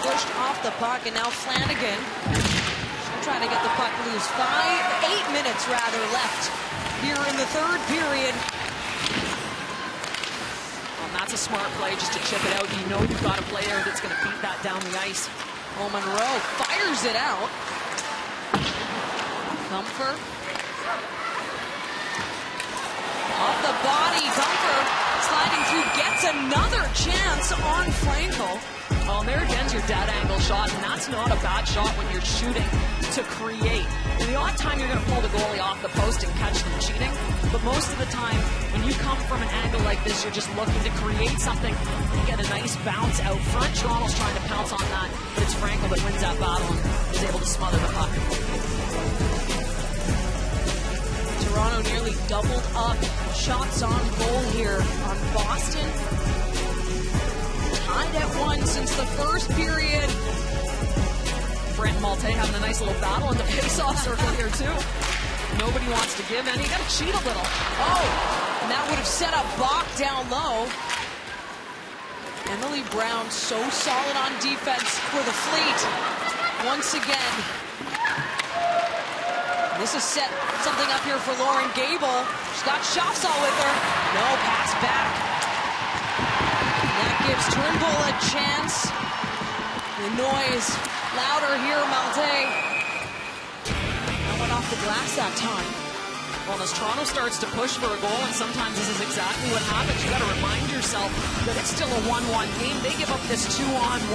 pushed off the puck, and now Flanagan. She'll try to get the puck loose. 8 minutes rather left here in the third period. And that's a smart play just to chip it out. You know you've got a player that's going to beat that down the ice. Oh, Monroe fires it out. Comfer. Off the body, Comfer sliding through, gets another chance on Frankel. Oh, and there again's your dead angle shot, and that's not a bad shot when you're shooting to create. And the odd time you're going to pull the goalie off the post and catch them cheating, but most of the time, when you come from an angle like this, you're just looking to create something. You get a nice bounce out front. Toronto's trying to pounce on that, but it's Frankel that wins that battle and is able to smother the puck. Toronto nearly doubled up shots on goal here on Boston. Tied at 1 since the first period. Brent Malte having a nice little battle in the face-off circle here too. Nobody wants to give in. He got to cheat a little. Oh, and that would have set up Bach down low. Emily Brown so solid on defense for the Fleet. Once again. This has set something up here for Lauren Gable. She's got Schaafsal with her. No, pass back. And that gives Turnbull a chance. The noise louder here, Malte. That went off the glass that time. Well, as Toronto starts to push for a goal, and sometimes this is exactly what happens, you got to remind yourself that it's still a 1-1 game. They give up this 2-on-1.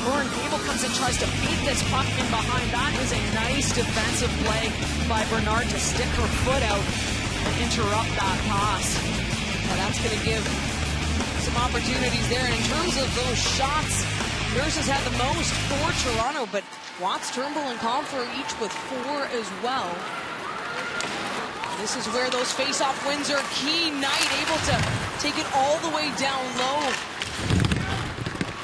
Lauren Gable comes and tries to beat this puck in behind. That is a nice defensive play by Bernard to stick her foot out and interrupt that pass. Well, that's going to give some opportunities there. And in terms of those shots, Nurse has had the most for Toronto, but Watts, Turnbull, and Comfer each with 4 as well. This is where those face-off wins are key. Knight able to take it all the way down low.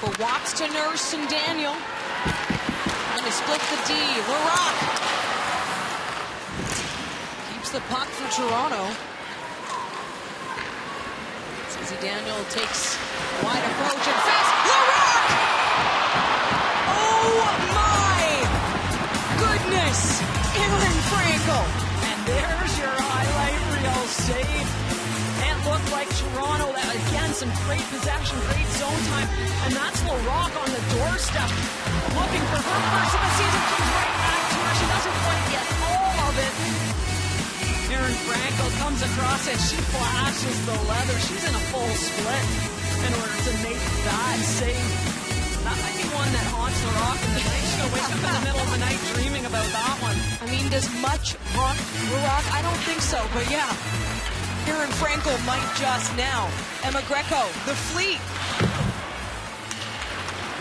For Watts to Nurse and Daniel. And to split the D. Larocque keeps the puck for Toronto. Susie Daniel takes a wide approach and fast. Larocque! Oh my goodness! Erin Frankel. There's your highlight reel save. It looked like Toronto, again, some great possession, great zone time, and that's Larocque on the doorstep, looking for her first of the season, comes right back to her. She doesn't quite get all of it. Erin Frankel comes across it. She flashes the leather. She's in a full split in order to make that save. That might be one that haunts Larocque in the night. She's going to wake up in the middle of the night dreaming about that one. I mean, does much haunt Larocque? I don't think so, but yeah. Erin Frankel might just now. Emma Greco, the Fleet.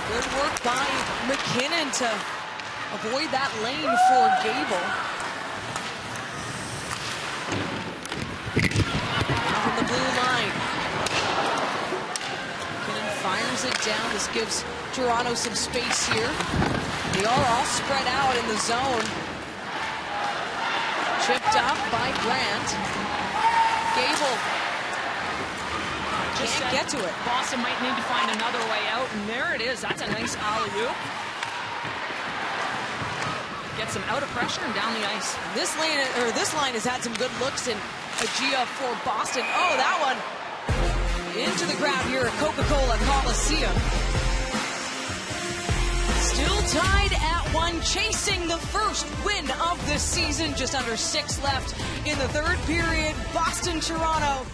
Good work by McKinnon to avoid that lane for Gable. From the blue line. McKinnon fires it down. This gives Toronto some space here. They are all spread out in the zone. Chipped up by Grant. Gable can't get to it. Boston might need to find another way out, and there it is. That's a nice alley-oop. Gets them out of pressure and down the ice. This line has had some good looks in Aegea for Boston. Oh, that one into the crowd here at Coca-Cola Coliseum. Still tied at 1, chasing the first win of the season. Just under 6 left in the third period. Boston, Toronto.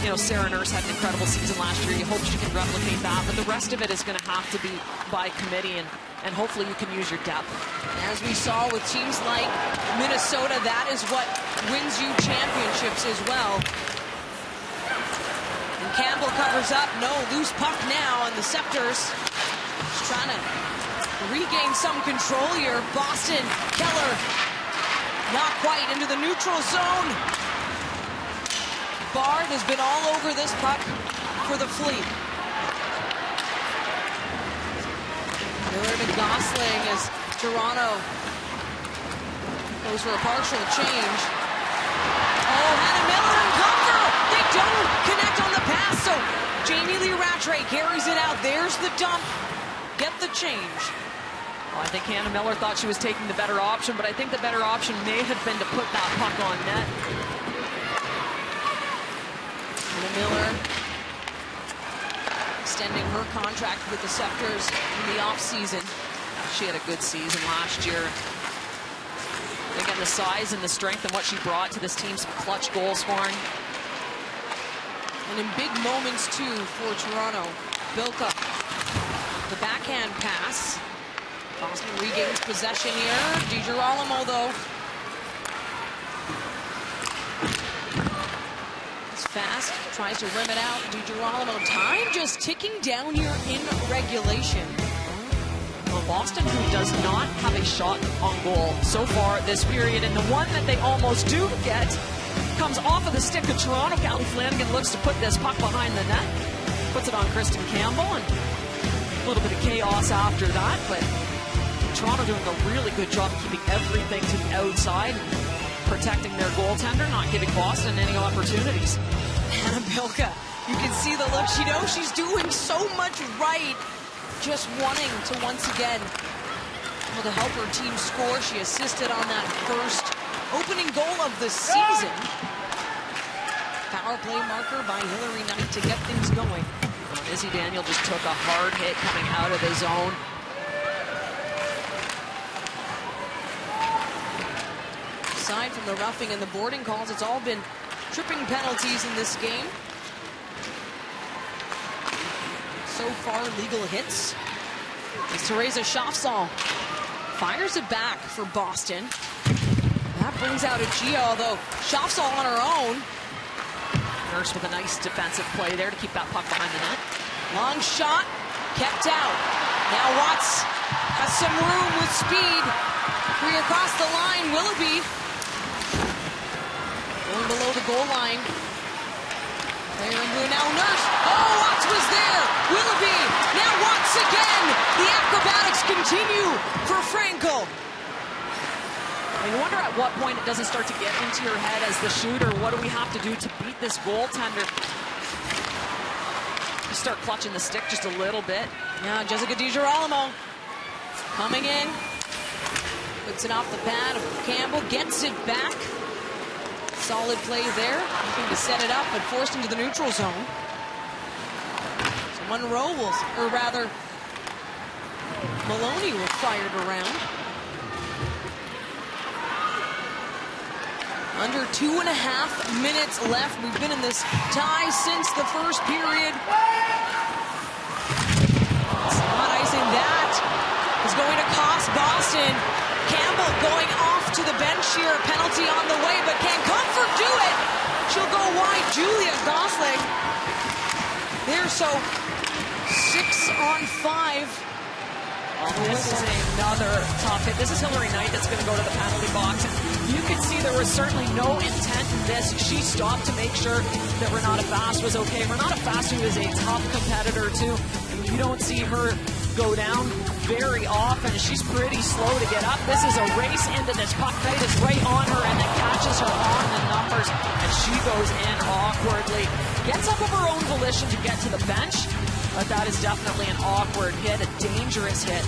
You know, Sarah Nurse had an incredible season last year. You hope she can replicate that, but the rest of it is going to have to be by committee, and hopefully you can use your depth. As we saw with teams like Minnesota, that is what wins you championships as well. And Campbell covers up. No, loose puck now, and the Sceptres just trying to regain some control here. Boston, Keller, not quite into the neutral zone. Bard has been all over this puck for the Fleet. Miller to Gosling as Toronto goes for a partial change. Oh, Hannah Miller and Comfer. They don't connect on the pass, so Jamie Lee Rattray carries it out. There's the dump. Get the change. Well, I think Hannah Miller thought she was taking the better option, but I think the better option may have been to put that puck on net. Miller extending her contract with the Sceptres in the offseason. She had a good season last year. Again, the size and the strength and what she brought to this team, some clutch goal scoring. And in big moments, too, for Toronto. Bilka, the backhand pass. Boston regains possession here. DiGirolamo, though. Fast, tries to rim it out. DiGirolamo, time just ticking down here in regulation. Well, Boston, who does not have a shot on goal so far this period, and the one that they almost do get comes off of the stick of Toronto. Callie Flanagan looks to put this puck behind the net, puts it on Kristen Campbell, and a little bit of chaos after that, but Toronto doing a really good job of keeping everything to the outside, protecting their goaltender, not giving Boston any opportunities. Hannah Bilka, you can see the look. She knows she's doing so much right, just wanting to once again to help her team score. She assisted on that first opening goal of the season. Power play marker by Hillary Knight to get things going. Izzy Daniel just took a hard hit coming out of the zone. Aside from the roughing and the boarding calls, it's all been tripping penalties in this game. So far, legal hits. As Teresa Schaffsall fires it back for Boston. That brings out a Gia, although Schaffsall on her own. Nurse with a nice defensive play there to keep that puck behind the net. Long shot, kept out. Now Watts has some room with speed. Free across the line, Willoughby. Going below the goal line. There in blue, now Nurse. Oh, Watts was there. Willoughby, now Watts again. The acrobatics continue for Frankel. You wonder at what point it doesn't start to get into your head as the shooter. What do we have to do to beat this goaltender? You start clutching the stick just a little bit. Now Jessica DiGirolamo coming in. Puts it off the pad. Campbell gets it back. Solid play there. Looking to set it up, but forced into the neutral zone. So Monroe will, or rather, Maloney will fire it around. Under 2.5 minutes left. We've been in this tie since the first period. Spot icing, that is going to cost Boston. Campbell going off to the bench here. Penalty on the way, but can Comfort do it? She'll go wide. Julia Gosling there, so 6 on 5. Oh, this is another tough hit. This is Hillary Knight that's going to go to the penalty box. You can see there was certainly no intent in this. She stopped to make sure that Renata Fast was okay. Renata Fast, who is a tough competitor too. You don't see her go down very often. She's pretty slow to get up. This is a race into this puck. Knight is right on her and then catches her on the numbers, and she goes in awkwardly. Gets up of her own volition to get to the bench, but that is definitely an awkward hit, a dangerous hit.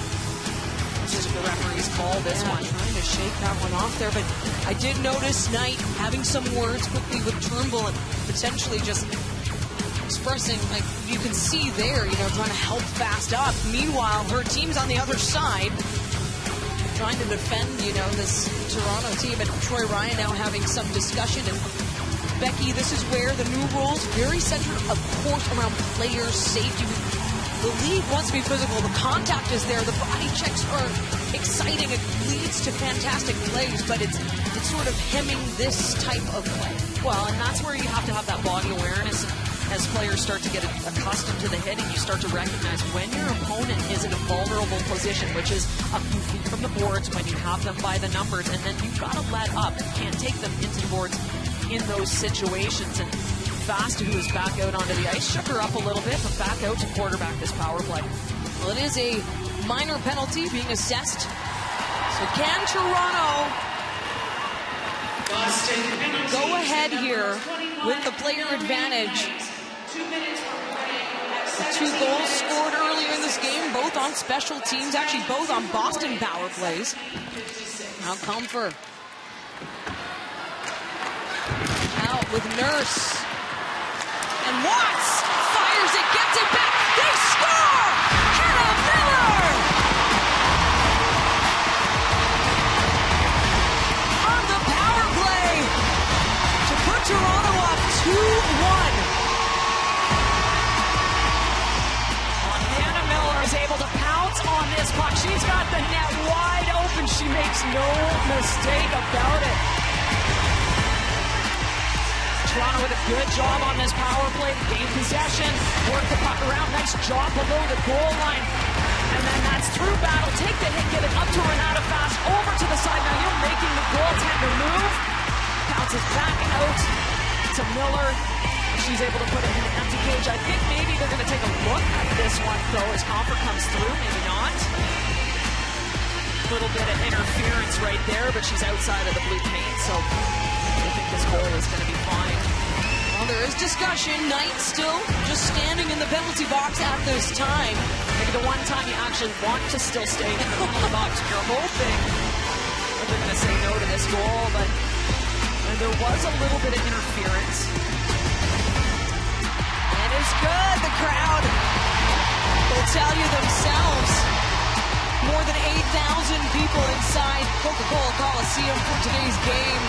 This is the referee's call, this one. Trying to shake that one off there, but I did notice Knight having some words quickly with Turnbull and potentially just expressing, like you can see there, trying to help Fast up. Meanwhile, her team's on the other side, trying to defend, this Toronto team, and Troy Ryan now having some discussion. And Becky, this is where the new rules, very centered, of course, around player safety. The league wants to be physical. The contact is there. The body checks are exciting. It leads to fantastic plays, but it's sort of hemming this type of play. Well, and that's where you have to have that body awareness. As players start to get accustomed to the hitting, you start to recognize when your opponent is in a vulnerable position, which is a few feet from the boards, when you have them by the numbers, and then you've got to let up. You can't take them into the boards in those situations. And Fast, who is back out onto the ice, shook her up a little bit, but back out to quarterback this power play. Well, it is a minor penalty being assessed. So can Toronto go ahead here with the player advantage? 2 goals scored earlier in this game, both on special teams, actually both on Boston power plays. Now Comfort out with Nurse. And Watts fires it, gets it back. They score! Hannah Miller! On the power play to put Toronto up 2-1. Hannah Miller is able to pounce on this puck. She's got the net wide open. She makes no mistake about it. Toronto with a good job on this power play. Gain possession, work the puck around. Nice job below the goal line. And then that's through battle. Take the hit, get it up to Renata Fast, over to the side. Now you're making the goaltender move. Bounces back out to Miller. She's able to put it in the empty cage. I think maybe they're going to take a look at this one, though, as Comfort comes through. Maybe not. little bit of interference right there, but she's outside of the blue paint, so I think this goal is going to be fine. Well, there is discussion. Knight still just standing in the penalty box at this time. Maybe the one time you actually want to still stay in the penalty box. You're hoping that they're going to say no to this goal, but there was a little bit of interference. And it's good. The crowd will tell you themselves. More than 8,000 people inside Coca-Cola Coliseum for today's game.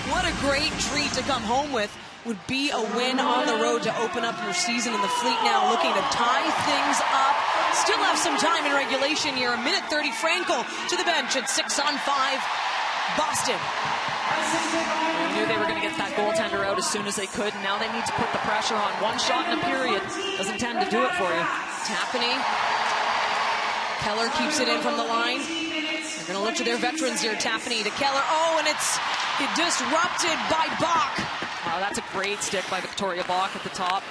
What a great treat to come home with would be a win on the road to open up your season. In the Fleet now looking to tie things up. Still have some time in regulation here. 1:30. Frankel to the bench at 6-on-5. Boston. They knew they were going to get that goaltender out as soon as they could, and now they need to put the pressure on. One shot in a period doesn't tend to do it for you. Tapany. Keller keeps it in from the line. They're going to look to their veterans here. Tapany to Keller. Oh, and it's disrupted by Bach. Wow, that's a great stick by Victoria Bach at the top.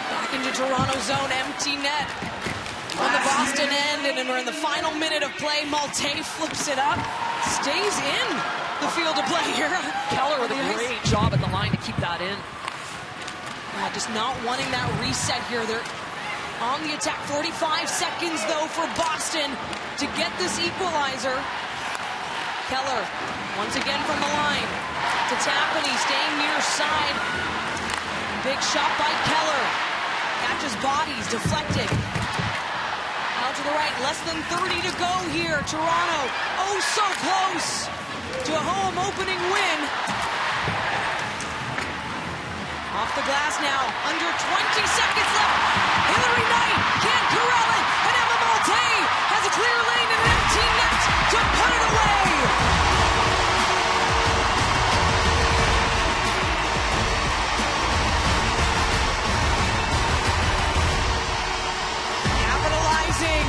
Back into Toronto zone. Empty net on the Boston end, and then we're in the final minute of play. Malte flips it up. Stays in the field of play here. Keller with a great job at the line to keep that in. Just not wanting that reset here. They're on the attack. 45 seconds, though, for Boston to get this equalizer. Keller, once again from the line, to Tapany, staying near side. Big shot by Keller. Catches bodies, deflected. Out to the right, less than 30 to go here. Toronto, oh so close to a home opening win. Off the glass now, under 20 seconds left. Hillary Knight can't corral it, and Emma Malte has a clear lane and an empty net to put it away. Capitalizing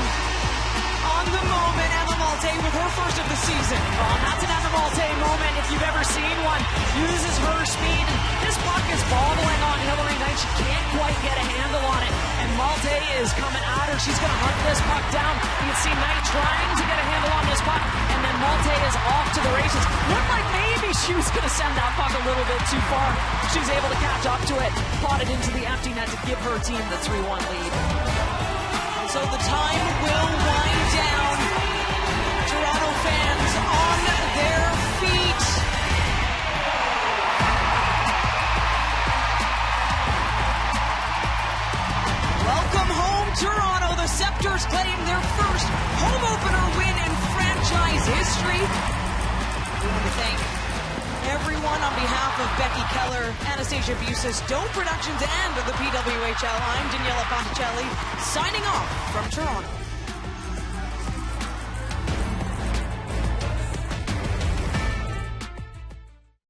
on the moment, Emma Malte with her first of the season. Well, that's an Emma Malte moment if you've ever seen one. Uses her speed. This puck is bobbling on Hillary Knight. She can't quite get a handle on it. And Malte is coming at her. She's going to hunt this puck down. You can see Knight trying to get a handle on this puck. And then Malte is off to the races. Looked like maybe she was going to send that puck a little bit too far. She was able to catch up to it. Caught it into the empty net to give her team the 3-1 lead. So the time will wind down. Toronto fans on their feet. Welcome home, Toronto. The Sceptres claim their first home opener win in franchise history. We want to thank everyone on behalf of Becky Keller, Anastasia Busis, Dome Productions, and the PWHL. I'm Daniela Ponticelli, signing off from Toronto.